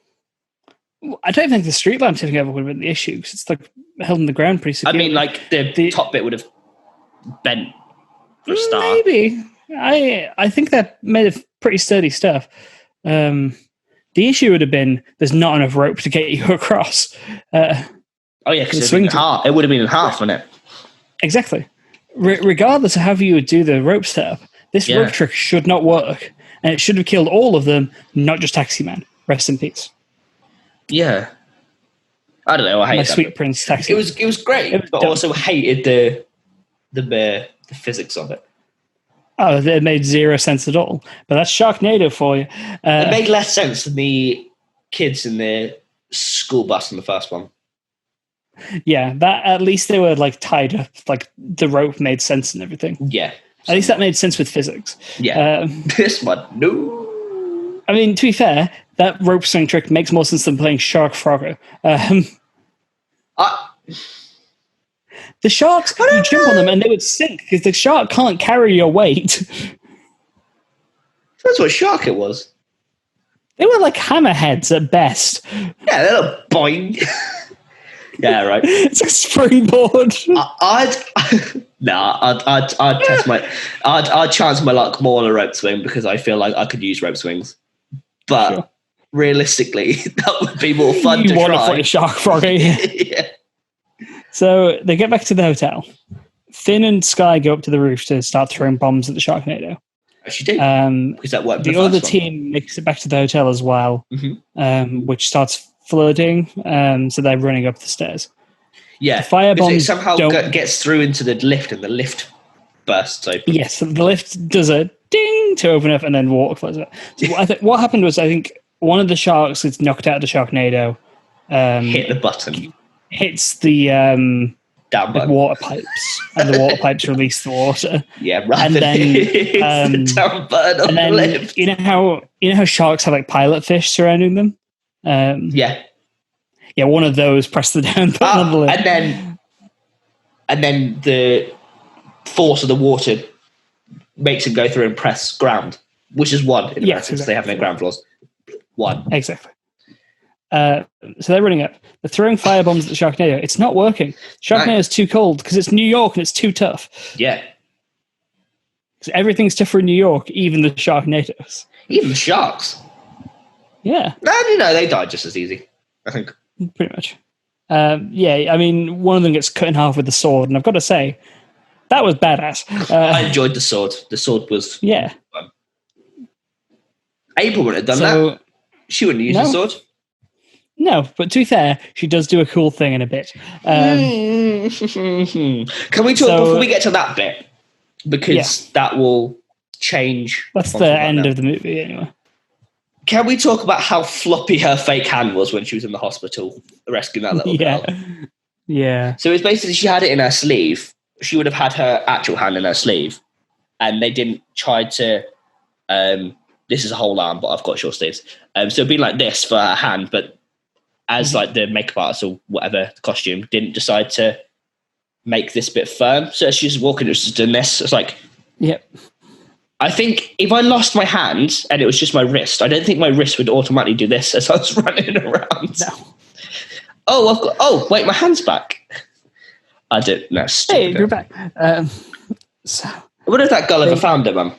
I don't think the street lamp tipping over would have been the issue because it's like held in the ground pretty securely. I mean, like the top bit would have bent for a start. Maybe. I think that made of pretty sturdy stuff. The issue would have been there's not enough rope to get you across. Oh yeah, because swing it would have been in half, wouldn't it? Exactly. Regardless of how you would do the rope setup, this rope trick should not work, and it should have killed all of them, not just Taxi Man. Rest in peace. Yeah. I don't know. I hate My that sweet bit. Prince Taxi. It was great, but dumb. also hated the physics of it. Oh, it made zero sense at all. But that's Sharknado for you. It made less sense than the kids in the school bus in the first one. Yeah, that at least they were like tied up. Like the rope made sense and everything. Yeah. At least that made sense with physics. Yeah. This one, no. I mean, to be fair, that rope swing trick makes more sense than playing Shark Frogger. The sharks, you jump on them and they would sink because the shark can't carry your weight. That's what shark it was. They were like hammerheads at best. Yeah, they're a boing. Yeah, right. It's a springboard. I'd test I'd chance my luck more on a rope swing because I feel like I could use rope swings. But realistically, that would be more fun to try. You want to play Shark Frogger. Yeah. So they get back to the hotel. Finn and Sky go up to the roof to start throwing bombs at the Sharknado. Actually do. Because that worked. The other team makes it back to the hotel as well, which starts flooding. So they're running up the stairs. Yeah. The firebombs it somehow gets through into the lift and the lift bursts open. Yes, so the lift does a ding to open up and then water flows out. So what happened was I think one of the sharks gets knocked out of the Sharknado. Hit the button. Hits the down button. Water pipes, and the water pipes release the water. Yeah, right. And then the down button on the lift. You know how sharks have like pilot fish surrounding them. Yeah. One of those pressed the down button on the lift, and then the force of the water makes him go through and press ground, which is one in America because they have no ground floors. One exactly. So they're running up. They're throwing firebombs at the Sharknado. It's not working. Sharknado is too cold because it's New York and it's too tough. Yeah. Because everything's tougher in New York, even the Sharknados. Even the sharks. Yeah. And, they die just as easy, I think. Pretty much. I mean, one of them gets cut in half with a sword, and I've got to say, that was badass. I enjoyed the sword. The sword was fun. April wouldn't have done that. She wouldn't use the sword. No, but to be fair, she does do a cool thing in a bit. Can we talk before we get to that bit? Because that will change. That's the end of the movie, anyway. Can we talk about how floppy her fake hand was when she was in the hospital rescuing that little girl? Yeah. So it's basically she had it in her sleeve. She would have had her actual hand in her sleeve, and they didn't try to. This is a whole arm, but I've got short sleeves. So it'd be like this for her hand, but as like the makeup artist or whatever the costume didn't decide to make this bit firm. So she's walking, it was just doing this. It's like, I think if I lost my hand and it was just my wrist, I don't think my wrist would automatically do this as I was running around. No. Wait, my hand's back. I don't know. Hey, you're back. What if that girl ever found her, Mum?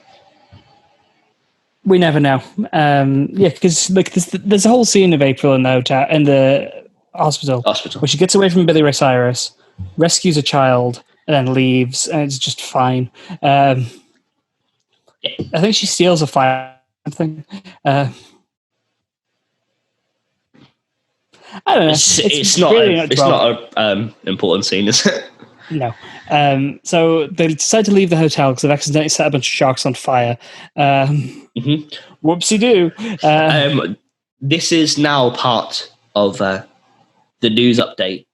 We never know. Because there's a whole scene of April in the hotel, in the hospital, where she gets away from Billy Ray Cyrus, rescues a child, and then leaves, and it's just fine. I think she steals a fire thing. I don't know. It's not an important scene, is it? No. So they decide to leave the hotel because they've accidentally set a bunch of sharks on fire. Whoopsie-doo. This is now part of the news update.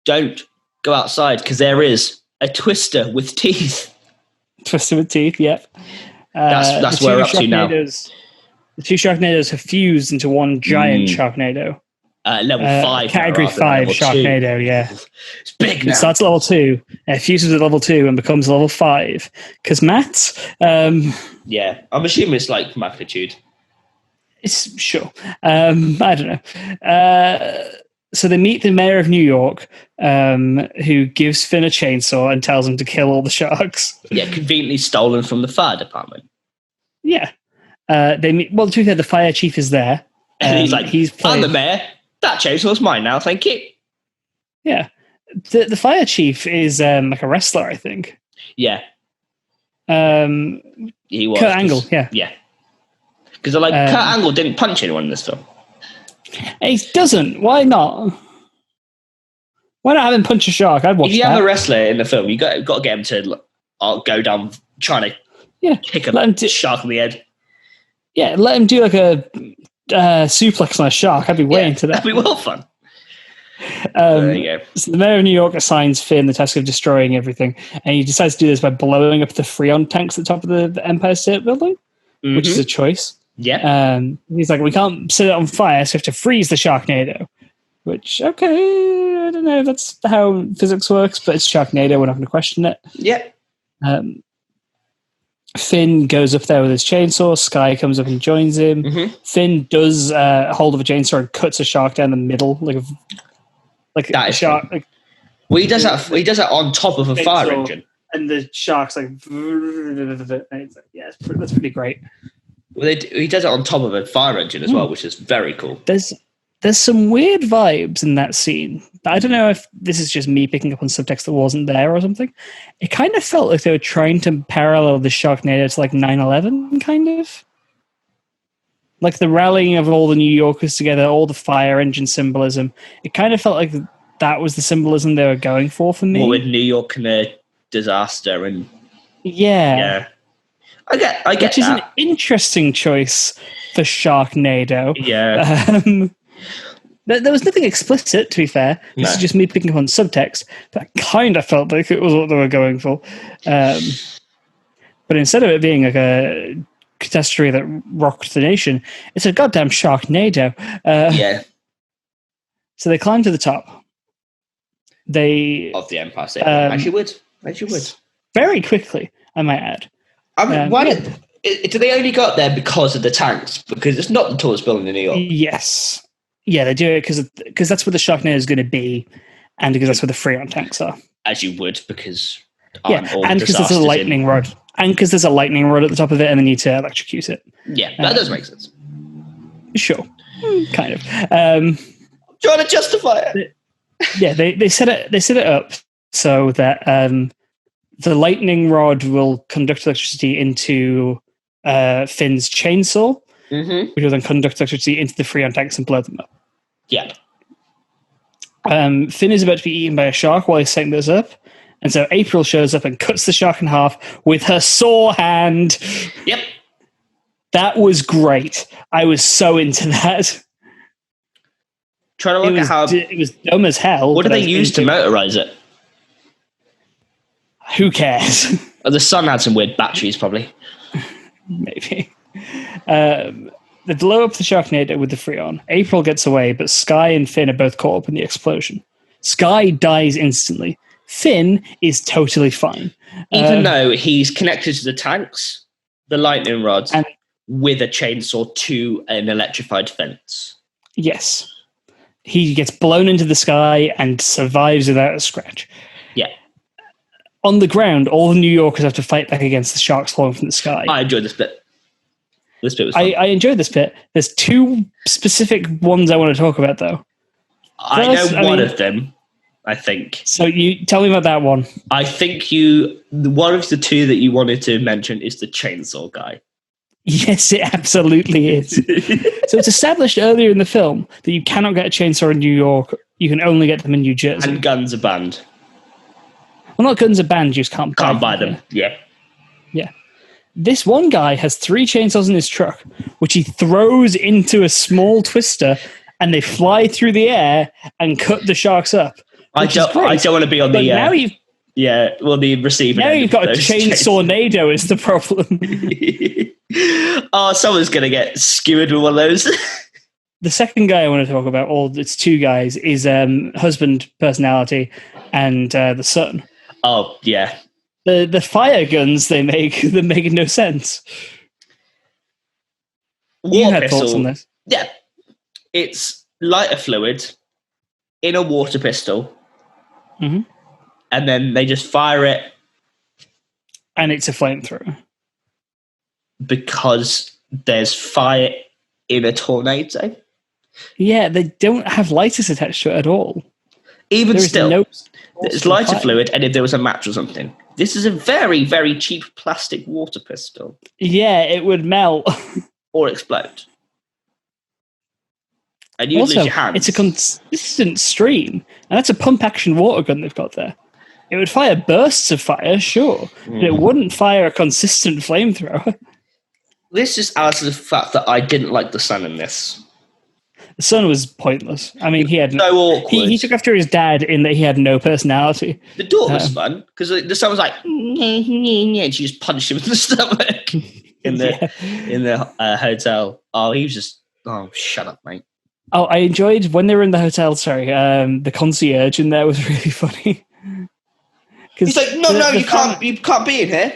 Don't go outside because there is a twister with teeth. Twister with teeth, yep. That's where we're up to now. The two Sharknados have fused into one giant Sharknado. Level 5. Category 5 Sharknado, yeah. It's big now. It starts level 2, fuses with level 2 and becomes level 5. Because maths? Yeah, I'm assuming it's like magnitude. It's sure. I don't know. So they meet the mayor of New York, who gives Finn a chainsaw and tells him to kill all the sharks. Yeah, conveniently stolen from the fire department. Yeah. They meet. Well, to be fair, the fire chief is there. And he's like, I'm the mayor. That chainsaw's mine now, thank you. Yeah. The fire chief is like a wrestler, I think. Yeah, he was. Kurt Angle, yeah. Yeah. Because Kurt Angle didn't punch anyone in this film. He doesn't. Why not? Why not have him punch a shark? I'd watch that. If you have a wrestler in the film, you got to get him to go down trying to kick a shark in the head. Yeah, let him do like a suplex on a shark. I'd be way into that. That'd be well fun. There you go. So the mayor of New York assigns Finn the task of destroying everything, and he decides to do this by blowing up the Freon tanks at the top of the Empire State Building, which is a choice. Yeah. He's like, we can't set it on fire, so we have to freeze the Sharknado. Which, okay, I don't know if that's how physics works, but it's Sharknado. We're not going to question it. Yeah. Finn goes up there with his chainsaw. Sky comes up and joins him. Mm-hmm. Finn does hold of a chainsaw and cuts a shark down the middle, like that shark. Like, well, he does that. He does that on top of a fire engine, and the shark's like, that's pretty great. Well, he does it on top of a fire engine as well, which is very cool. There's some weird vibes in that scene. I don't know if this is just me picking up on subtext that wasn't there or something. It kind of felt like they were trying to parallel the Sharknado to like 9/11, kind of. Like the rallying of all the New Yorkers together, all the fire engine symbolism. It kind of felt like that was the symbolism they were going for me. Well, with New York and a disaster and... Yeah. I get Which that. is an interesting choice for Sharknado. Yeah. There was nothing explicit, to be fair. This is just me picking up on subtext, but I kind of felt like it was what they were going for. But instead of it being like a catastrophe that rocked the nation, it's a goddamn Sharknado. So they climb to the top. Of the Empire State. As you would. Very quickly, I might add. Do they only got there because of the tanks? Because it's not the tallest building in New York. Yes. Yeah, they do it because that's where the Sharknado is going to be, and because that's where the Freon tanks are. As you would, because and because there's a lightning rod, and because there's a lightning rod at the top of it, and they need to electrocute it. Yeah, that does make sense. Sure, kind of. Trying to justify it. Yeah, they set it up so that the lightning rod will conduct electricity into Finn's chainsaw, which will then conduct electricity into the Freon tanks and blow them up. Yeah. Finn is about to be eaten by a shark while he's setting this up, and so April shows up and cuts the shark in half with her saw hand. Yep. That was great. I was so into that. Trying to look at how... It was dumb as hell. What do they use to motorize it? Who cares? The sun had some weird batteries, probably. Maybe. They blow up the Sharknado with the Freon. April gets away, but Sky and Finn are both caught up in the explosion. Sky dies instantly. Finn is totally fine. Even though he's connected to the tanks, the lightning rods, and with a chainsaw to an electrified fence. Yes. He gets blown into the sky and survives without a scratch. Yeah. On the ground, all the New Yorkers have to fight back against the sharks falling from the sky. I enjoyed this bit. This bit was fun. I enjoyed this bit. There's two specific ones I want to talk about, though. I know one of them, I think. So you tell me about that one. I think one of the two that you wanted to mention is the chainsaw guy. Yes, it absolutely is. So it's established earlier in the film that you cannot get a chainsaw in New York. You can only get them in New Jersey. And guns are banned. Well, not guns are banned, you just can't buy them. Yeah. Yeah. This one guy has 3 chainsaws in his truck, which he throws into a small twister, and they fly through the air and cut the sharks up. I don't want to be on the... now you've... Yeah, well, the receiver... Now you've got a chainsaw-nado is the problem. Oh, someone's going to get skewered with one of those. The second guy I want to talk about, or it's 2 guys, is husband personality and the son. Oh, yeah. The fire guns they make no sense. You had thoughts on this? Yeah. It's lighter fluid in a water pistol. Mm-hmm. And then they just fire it. And it's a flamethrower. Because there's fire in a tornado. Yeah, they don't have lighters attached to it at all. Even There is still, no it's lighter fluid, and if there was a match or something. This is a very, very cheap plastic water pistol. Yeah, it would melt. Or explode. And you'd lose your hands. It's a consistent stream, and that's a pump-action water gun they've got there. It would fire bursts of fire, sure, but it wouldn't fire a consistent flamethrower. This just adds to the fact that I didn't like the sun in this. The son was pointless. I mean, he had so awkward. He took after his dad in that he had no personality. The daughter was fun because the son was like, and she just punched him in the stomach in the hotel. Oh, he was just shut up, mate. Oh, I enjoyed when they were in the hotel. Sorry, the concierge in there was really funny. He's like, no, you can't be in here.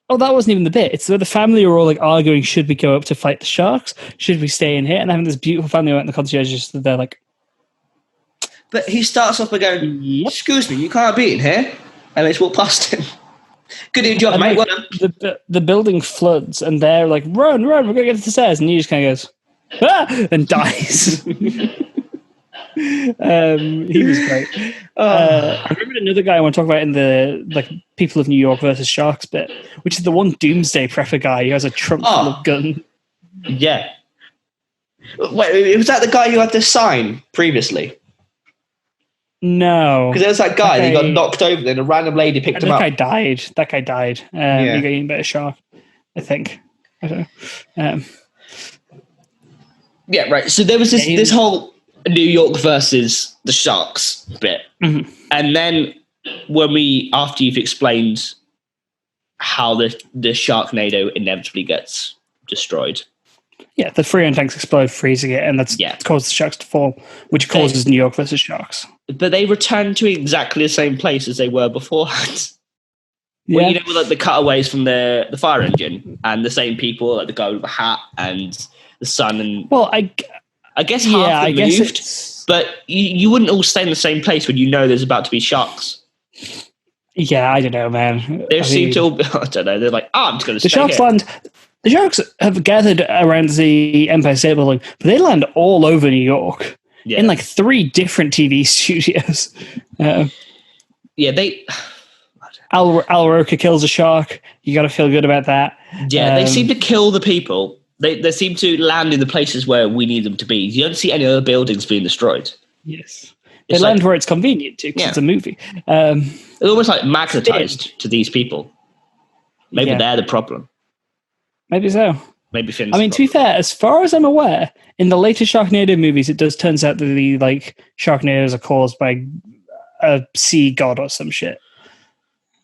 Oh, that wasn't even the bit. It's where the family were all like arguing, should we go up to fight the sharks? Should we stay in here? And having this beautiful family went in the concierge just stood there like... But he starts off by going, excuse me, you can't be in here. And they just walk past him. Good job, mate. Well done. The building floods and they're like, run, we're going to get to the stairs. And he just kind of goes, and dies. He was great. I remember another guy I want to talk about in the People of New York versus Sharks bit, which is the one doomsday prepper guy who has a trunk full of gun. Yeah. Wait, was that the guy who had the sign previously? No, because there was that guy that got knocked over, then a random lady picked him up. That guy died. He got eaten by a shark, I think. I don't know. Yeah, right. So there was this whole New York versus the Sharks bit. Mm-hmm. And then after you've explained how the Sharknado inevitably gets destroyed. Yeah, the Freon tanks explode, freezing it, and that's caused the sharks to fall, which causes New York versus Sharks. But they return to exactly the same place as they were beforehand. Yeah. Well, like the cutaways from the fire engine, and the same people, like the guy with the hat and the sun, and I guess half them moved, but you wouldn't all stay in the same place when you know there's about to be sharks. Yeah, I don't know, man. They seem to all, I don't know, they're like, I'm just going to stay Sharks here. The Sharks have gathered around the Empire State Building, but they land all over New York in like 3 different TV studios. Al Roker kills a shark. You got to feel good about that. Yeah, they seem to kill the people. They seem to land in the places where we need them to be. You don't see any other buildings being destroyed. Yes. They land where it's convenient to, because it's a movie. It's almost like magnetized to these people. Maybe they're the problem. Maybe so. Maybe Finn's to be fair, as far as I'm aware, in the later Sharknado movies, it does turns out that the Sharknados are caused by a sea god or some shit.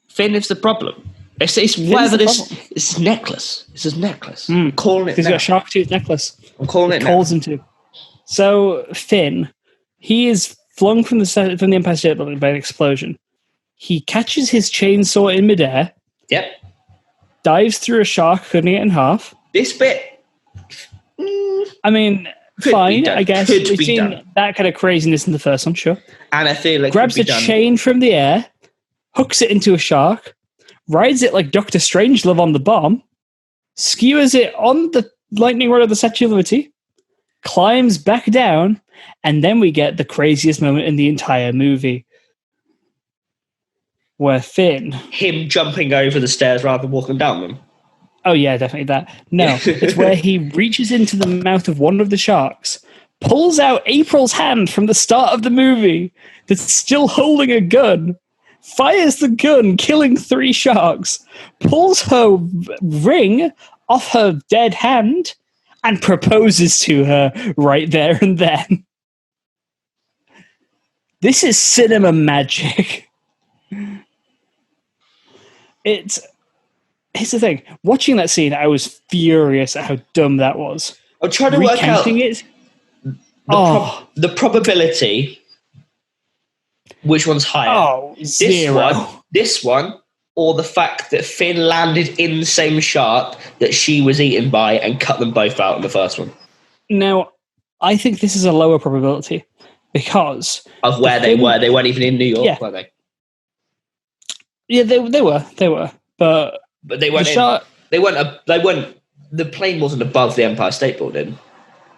Finn is the problem. It's whatever this. It's his necklace. It's his necklace. I'm calling it. He's got a shark tooth necklace. I'm calling it. Calls him to. So Finn, he is flung from the Empire State Building by an explosion. He catches his chainsaw in midair. Yep. Dives through a shark, cutting it in half. This bit. Fine. I guess we've seen that kind of craziness in the first one. Sure. And I feel like grabs a chain from the air, hooks it into a shark, rides it like Dr. Strangelove on the bomb, skewers it on the lightning rod of the Statue of Liberty, climbs back down, and then we get the craziest moment in the entire movie. Where Finn... Him jumping over the stairs rather than walking down them. Oh, yeah, definitely that. No, it's where he reaches into the mouth of one of the sharks, pulls out April's hand from the start of the movie that's still holding a gun, fires the gun, killing 3 sharks, pulls her ring off her dead hand, and proposes to her right there and then. This is cinema magic. Here's the thing. Watching that scene, I was furious at how dumb that was. I'm trying to work out it. The probability. Which one's higher? Oh, 0. This one, or the fact that Finn landed in the same shark that she was eaten by and cut them both out in the first one. Now, I think this is a lower probability because of where they were. They weren't even in New York, were they? Yeah, they were, but they weren't. They weren't. The plane wasn't above the Empire State Building.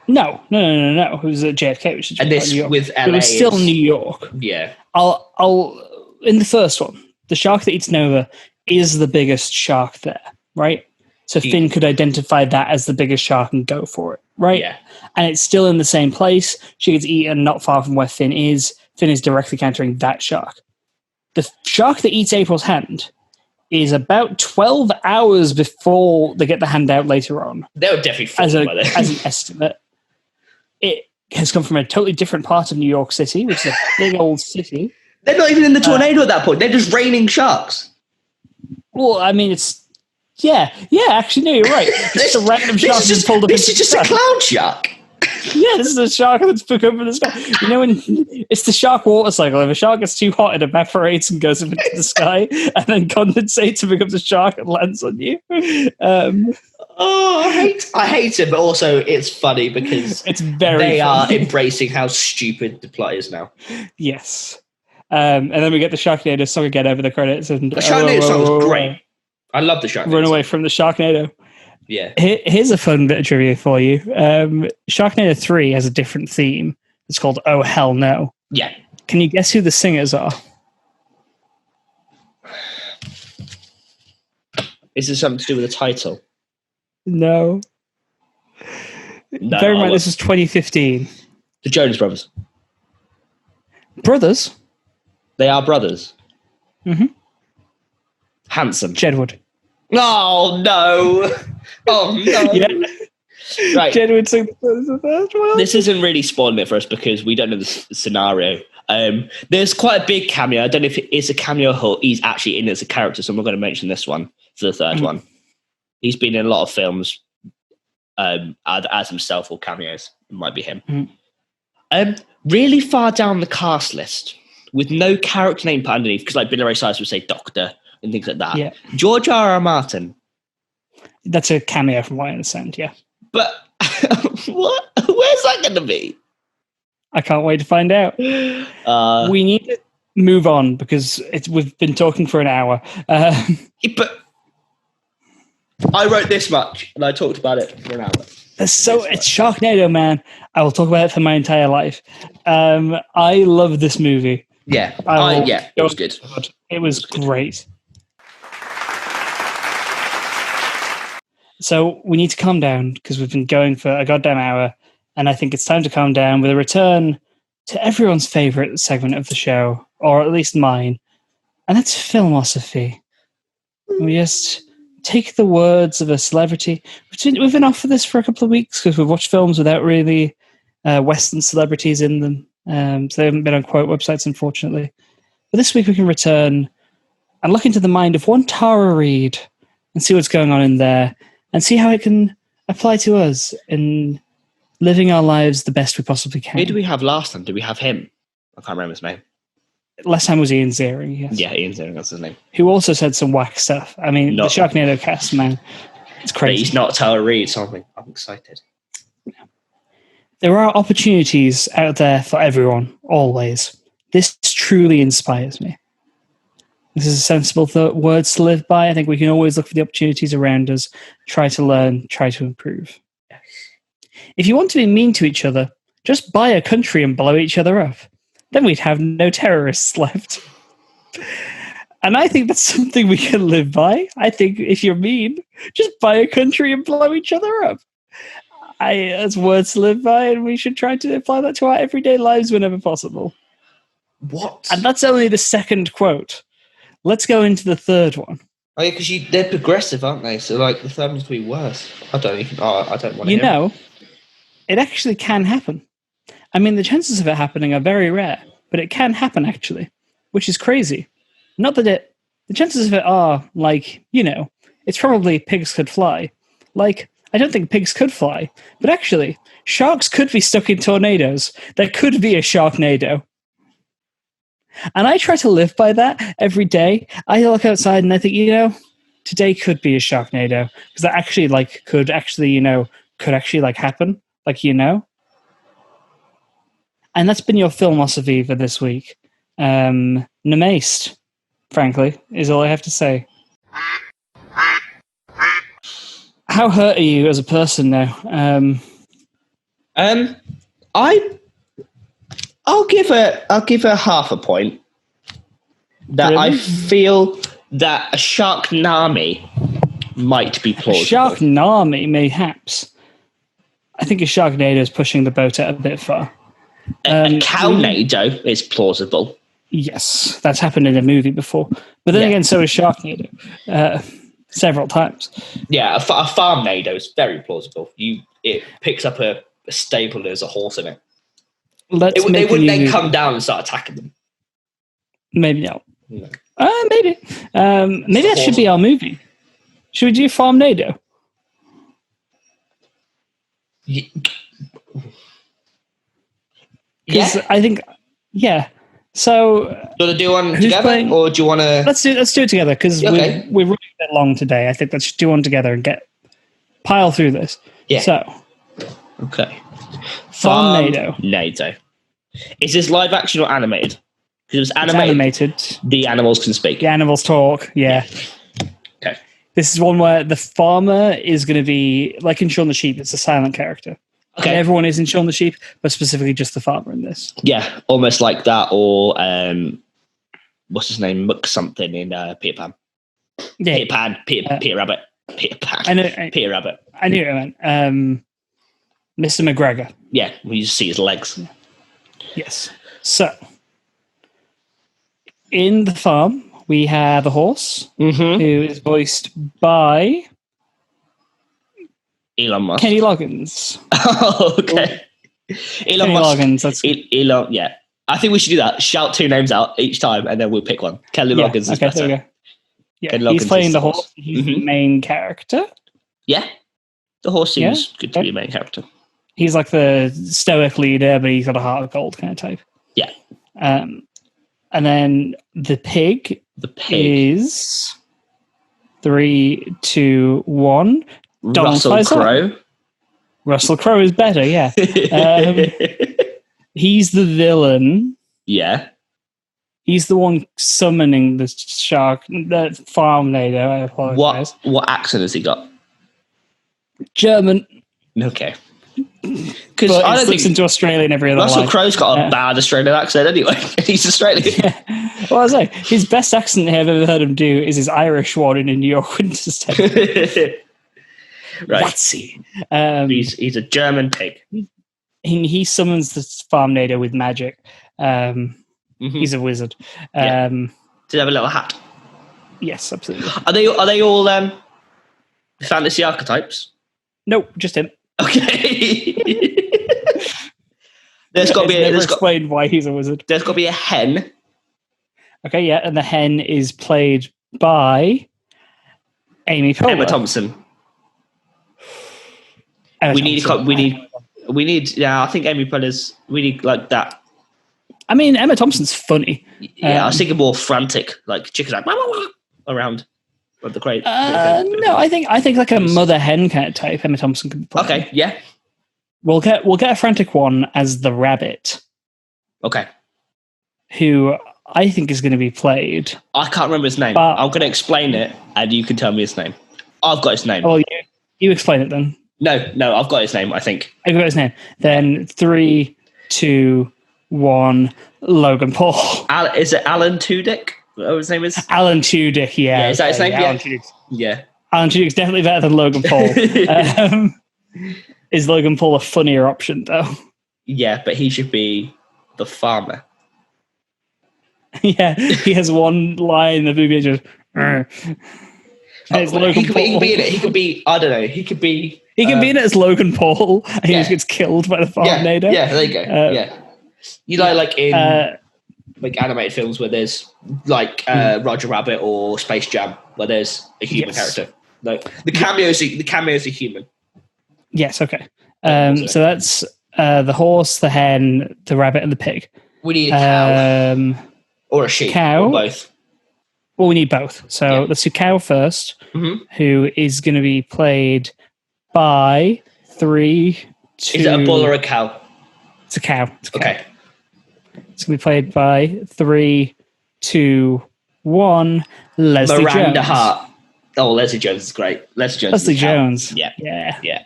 No. It was at JFK, which is And this New York. with LA. It was still New York. Yeah. I'll in the first one, the shark that eats Nova is the biggest shark there, right? So Finn could identify that as the biggest shark and go for it, right? Yeah. And it's still in the same place. She gets eaten not far from where Finn is. Finn is directly countering that shark. The shark that eats April's hand is about 12 hours before they get the hand out later on. They were definitely as by then. an estimate. It has come from a totally different part of New York City, which is a big old city. They're not even in the tornado at that point. They're just raining sharks. Well, I mean, it's... Yeah, actually, no, you're right. It's just a random shark that's pulled up. This is just a cloud shark. Yeah, this is a shark that's put up in the sky. You know, when it's the shark water cycle. If a shark gets too hot, it evaporates and goes up into the sky and then condensates and becomes a shark and lands on you. I hate it, but also it's funny because they are embracing how stupid the plot is now. Yes. And then we get the Sharknado song again over the credits. And the Sharknado song was great. I love the Sharknado. Run away from the Sharknado. Yeah. Here's a fun bit of trivia for you. Sharknado 3 has a different theme. It's called Oh Hell No. Yeah. Can you guess who the singers are? Is this something to do with the title? No. Bear in mind, this is 2015. The Jonas Brothers. Brothers? They are brothers. Mm-hmm. Handsome. Jedward. Oh, no. Oh, no. Yeah. Right. Jedward sings the first one. This isn't really spoiling it for us because we don't know the scenario. There's quite a big cameo. I don't know if it is a cameo or he's actually in as a character, so I'm not going to mention this one for the third one. He's been in a lot of films as himself or cameos. It might be him. Really far down the cast list with no character name put underneath, because like Billy Ray Cyrus would say Doctor and things like that. Yeah. George R.R. Martin. That's a cameo from what I understand, yeah. But what? Where's that going to be? I can't wait to find out. We need to move on because we've been talking for an hour. But I wrote this much and I talked about it for an hour. It's Sharknado, man. I will talk about it for my entire life. I love this movie. Yeah, it was good. It was great. So we need to calm down because we've been going for a goddamn hour, and I think it's time to calm down with a return to everyone's favorite segment of the show, or at least mine, and that's Filmosophy. We just take the words of a celebrity. We've been off for this for a couple of weeks because we've watched films without really Western celebrities in them, so they haven't been on quote websites, unfortunately. But this week we can return and look into the mind of one Tara Reid and see what's going on in there, and see how it can apply to us in living our lives the best we possibly can. Who did we have last time? Did we have him? I can't remember his name. Last time was Ian Ziering, yes. Yeah, Ian Ziering, that's his name. Who also said some whack stuff. I mean, the Sharknado cast, man, it's crazy. But he's not Tara Reid, so I'm excited. There are opportunities out there for everyone, always. This truly inspires me. This is a sensible words to live by. I think we can always look for the opportunities around us, try to learn, try to improve. Yes. If you want to be mean to each other, just buy a country and blow each other up. Then we'd have no terrorists left. And I think that's something we can live by. I think if you're mean, just buy a country and blow each other up. That's words to live by, and we should try to apply that to our everyday lives whenever possible. What? And that's only the second quote. Let's go into the third one. Oh, yeah, because they're progressive, aren't they? So, like, the third one's going to be worse. I don't want to You know, it actually can happen. I mean, the chances of it happening are very rare, but it can happen, actually, which is crazy. Not that the chances of it are, like, you know, it's probably pigs could fly. Like, I don't think pigs could fly, but actually, sharks could be stuck in tornadoes. There could be a Sharknado. And I try to live by that every day. I look outside and I think, you know, today could be a Sharknado. Because that actually, like, could actually happen. Like, you know. And that's been your Filmosophy for this week. Namaced, frankly, is all I have to say. How hurt are you as a person now? I'll give her half a point. That Really? I feel that a Sharknami might be plausible. Sharknami, mayhaps. I think a Sharknado is pushing the boat out a bit far. A Cownado is plausible. Yes, that's happened in a movie before. But then again, so is Sharknado. Several times. Yeah, a Farmnado is very plausible. It picks up a stable and there's a horse in it. They wouldn't then come down and start attacking them. Maybe not. No. Maybe. Maybe that should be our movie. Should we do Farmnado? Yeah. Because I think, So, do you want to do one together, or do you want to? Let's do it together because we're running a bit long today. I think let's do one together and pile through this. Yeah. So, okay. Farmnado. Is this live action or animated? Because it's animated. The animals can speak. The animals talk. Yeah. Okay. This is one where the farmer is going to be like in Shaun the Sheep. It's a silent character. Okay. And everyone is in Shaun the Sheep, but specifically just the farmer in this. Yeah, almost like that, or what's his name? Muck something in Peter Pan. Yeah. Peter Pan. Peter Rabbit. Peter Pan. Peter Rabbit. I knew it meant. Mr. McGregor. Yeah, we just see his legs. Yes. So, in the farm, we have a horse who is voiced by Elon Musk. Kenny Loggins. Oh, okay. Elon Musk. Loggins. That's Elon. Yeah, I think we should do that. Shout two names out each time, and then we'll pick one. Kelly Loggins is better. There we go. Yeah, Kenny he's Loggins playing is the horse. He's the main character. Yeah, the horse seems good to be a main character. He's like the stoic leader, but he's got a heart of gold kind of type. Yeah. And then the pig. Is 3, 2, 1. Russell Crowe. Russell Crowe is better, yeah. He's the villain. Yeah. He's the one summoning the shark, the Farmnado. I apologize. What accent has he got? German. Okay. Because I don't think into Australian every other Russell line. Crowe's got a bad Australian accent anyway. He's Australian. Yeah. Well, I was like, his best accent I've ever heard him do is his Irish one in a New York winter state. Right. Watsy. He's a German pig. He summons the Farmnado with magic. He's a wizard. Did he have a little hat? Yes, absolutely. Are they all fantasy archetypes? Nope, just him. Okay. There's got to be. Explained why he's a wizard. There's got to be a hen. Okay, yeah, and the hen is played by Amy Poehler. Emma Thompson. We need. Yeah, I think Amy Poehler's. We need like that. I mean, Emma Thompson's funny. Yeah, I was thinking more frantic, like chickens like around. Of the crate. No, I think like a mother hen kind of type. Emma Thompson could play. Okay, yeah. We'll get a frantic one as the rabbit. Okay. Who I think is going to be played. I can't remember his name. I'm going to explain it, and you can tell me his name. I've got his name. Oh, you explain it then. No, I've got his name. I think I've got his name. Then 3, 2, 1. Logan Paul. Is it Alan Tudyk? What his name is? Alan Tudyk, yeah. Is that his name? Alan Yeah. Tudyk. Yeah. Alan Tudyk's definitely better than Logan Paul. Is Logan Paul a funnier option, though? Yeah, but he should be the farmer. Yeah, he has one line in the movie just... It's Logan he Paul. could be in it. He could be... I don't know. He could be... He can be in it as Logan Paul, and he just gets killed by the Sharknado. Yeah, there you go. Yeah. You know, like in... like animated films where there's like Roger Rabbit or Space Jam, where there's a human character. Like the cameos are human. Yes, okay. So that's the horse, the hen, the rabbit, and the pig. We need a cow or a sheep, or both. Well, we need both. So let's do cow first, who is going to be played by 3, 2. Is it a bull or a cow? It's a cow. Okay. It's going to be played by 3, 2, 1. Leslie Miranda Jones. Hart. Oh, Leslie Jones is great. Leslie Jones. Yeah. Yeah.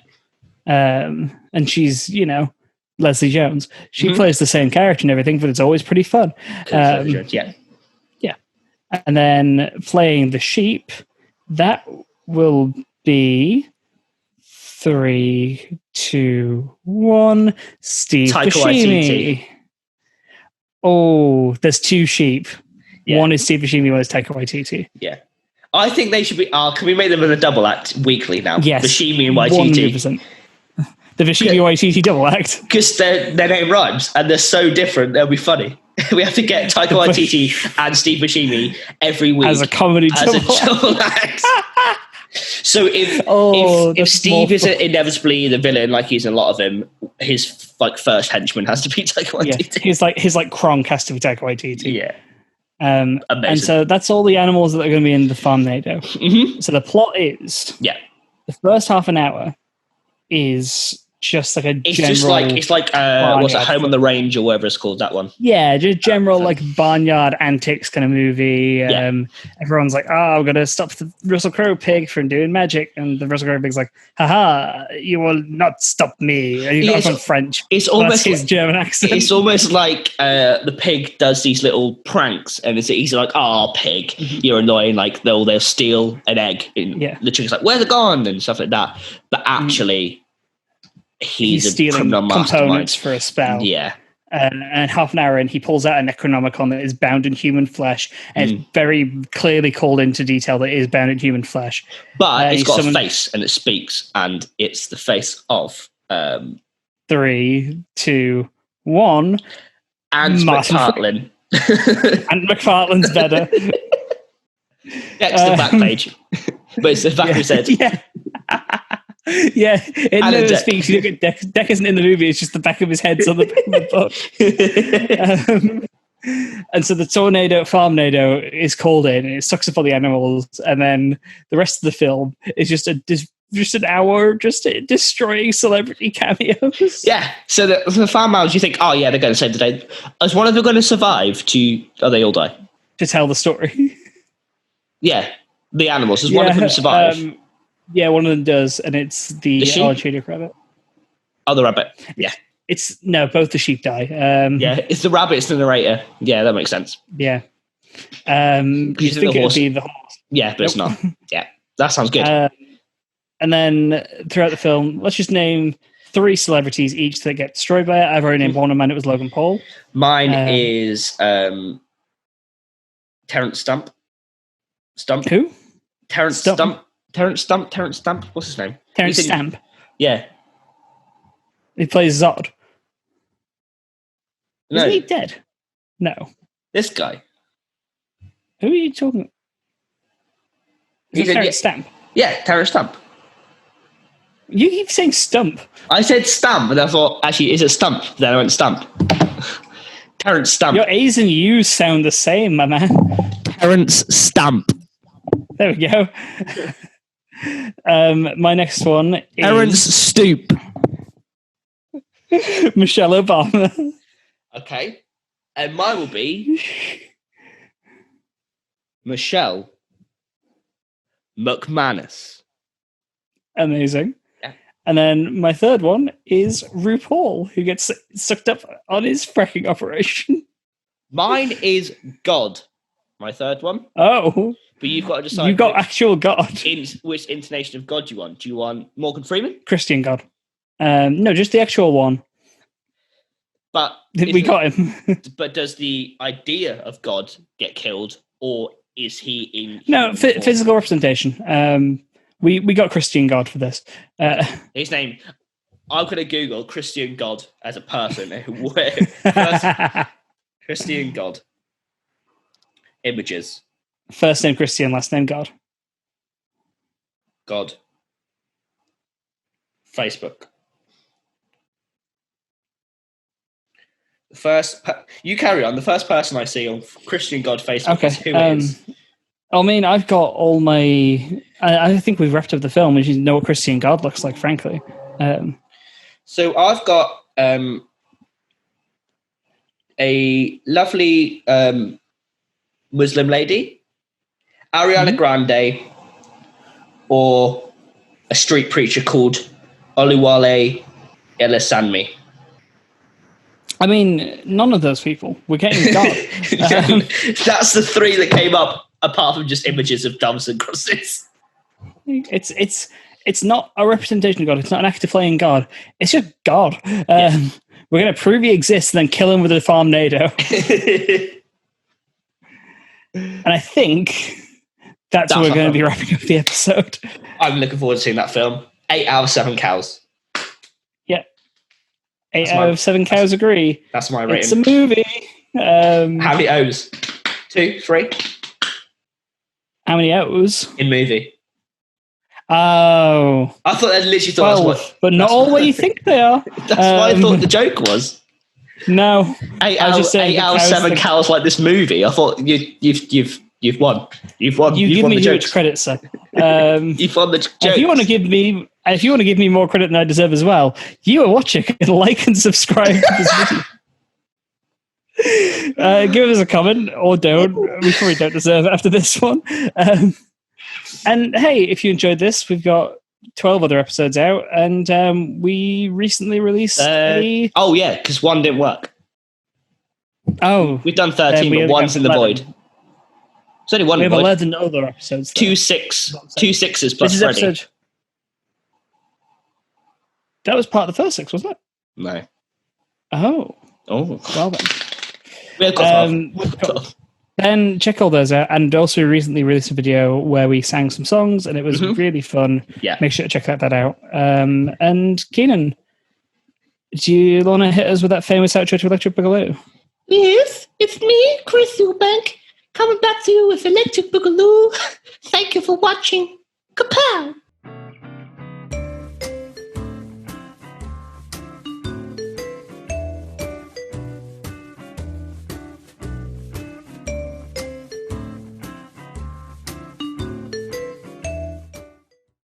And she's, Leslie Jones. She plays the same character and everything, but it's always pretty fun. Yeah. Yeah. And then playing the sheep, that will be 3, 2, 1. Steve Taika Buscemi. Waititi. Oh, there's 2 sheep. Yeah. One is Steve Buscemi, one is Taika Waititi. Yeah. I think they should be. Can we make them in a double act weekly now? Yes. Buscemi and Waititi. 100%. The Buscemi Waititi double act. Because their name rhymes and they're so different, they'll be funny. We have to get Taika Waititi and Steve Buscemi every week as a comedy double act. So if Steve is inevitably the villain, like he's in a lot of them, his first henchman has to be Taika Waititi. Yeah, his Kronk has to be Taika Waititi. Yeah. And so that's all the animals that are going to be in the Farmnado. Mm-hmm. So the plot is the first half an hour is just like it's like what's it, Home on the Range or whatever it's called, that one. Yeah, just general like barnyard antics kind of movie. Everyone's like, oh, I'm gonna stop the Russell Crowe pig from doing magic, and the Russell Crowe pig's like, haha, you will not stop me. And he's from French. It's almost his German accent. It's almost like the pig does these little pranks, and he's like, oh, pig, you're annoying. Like they'll steal an egg. The chicken's like, where's it gone? And stuff like that. But actually, he's stealing components for a spell. Yeah. And half an hour in, he pulls out a Necronomicon that is bound in human flesh, and it's very clearly called into detail that it is bound in human flesh. But it's got a face, and it speaks, and it's the face of 3, 2, 1. And McFarlane. And McFarlane's better. Next to the back page. But it's the back of his head. Yeah. Yeah, it never speaks. You look at Deck isn't in the movie, it's just the back of his head's on the back of the book. And so the Farmnado is called in, and it sucks up all the animals, and then the rest of the film is just an hour just destroying celebrity cameos. Yeah, so the farmhouse, you think, oh yeah, they're going to save the day. Is one of them going to survive they all die? To tell the story. Yeah, the animals. Does one of them survive? Yeah, one of them does, and it's the Orchard rabbit. Oh, the rabbit. Yeah. Both the sheep die. It's the rabbit, it's the narrator. Yeah, that makes sense. Yeah. You think it would be the horse. Yeah, but it's not. Yeah, that sounds good. And then throughout the film, let's just name 3 celebrities each that get destroyed by it. I've already named one of mine. It was Logan Paul. Mine is Terrence Stump. Stump. Who? Terrence Stump. Terrence Stump. What's his name? Terrence Stamp. Yeah. He plays Zod. No. Isn't he dead? No. This guy. Who are you talking about? Is it Terrence Stamp? Yeah, Terrence Stump. You keep saying Stump. I said Stamp, and I thought, actually, is it Stump? Then I went Stump. Terrence Stump. Your A's and U's sound the same, my man. Terrence Stamp. There we go. My next one is Terrence Stoop. Michelle Obama. Okay. And mine will be Michelle McManus. Amazing. Yeah. And then my third one is RuPaul, who gets sucked up on his fracking operation. Mine is God. My third one. Oh. But you've got to decide. You've got actual God. Which intonation of God do you want? Do you want Morgan Freeman? Christian God. No, just the actual one. But we got him. But does the idea of God get killed, or is he in? No, physical representation. We got Christian God for this. His name. I'm going to Google Christian God as a person. Christian God. Images. First name Christian, last name God. God. Facebook. You carry on. The first person I see on Christian God Facebook is who it is. I mean, I've got all my... I think we've wrapped up the film. We should know what Christian God looks like, frankly. So I've got a lovely Muslim lady, Ariana Grande, or a street preacher called Oluwale Elesanmi. I mean, none of those people. We're getting God. That's the three that came up, apart from just images of doves and crosses. It's not a representation of God. It's not an actor playing God. It's just God. We're going to prove he exists and then kill him with a Farmnado. And I think that's where we're going to be wrapping up the episode. I'm looking forward to seeing that film. 8 out of 7 cows. Yeah. 8 out of 7 cows agree. That's my rating. It's a movie. How many O's? 2, 3? How many O's? In movie. Oh. I thought that literally thought 12, but not all what you think they are. That's what I thought the joke was. No. 8 out of 7 cows like this movie. I thought you've won. You've won. You give won me the huge joke. credit, sir. You've won the joke. If you want to give me more credit than I deserve as well, you are watching. Like and subscribe to this video. Give us a comment or don't. We probably don't deserve it after this one. And hey, if you enjoyed this, we've got 12 other episodes out, and we recently released Oh yeah, because one didn't work. Oh, we've done 13, but one's in the 11. void. There's only one We in have the void. 11 other episodes. 2 sixes plus This is Freddy. episode. That was part of the first 6, wasn't it? No. Oh, well then. We have got 12. Then check all those out, and also we recently released a video where we sang some songs, and it was really fun. Yeah, make sure to check that out. And Keenan, do you want to hit us with that famous outro to Electric Boogaloo? Yes, it's me, Chris Eubank, coming back to you with Electric Boogaloo. Thank you for watching. Kapow!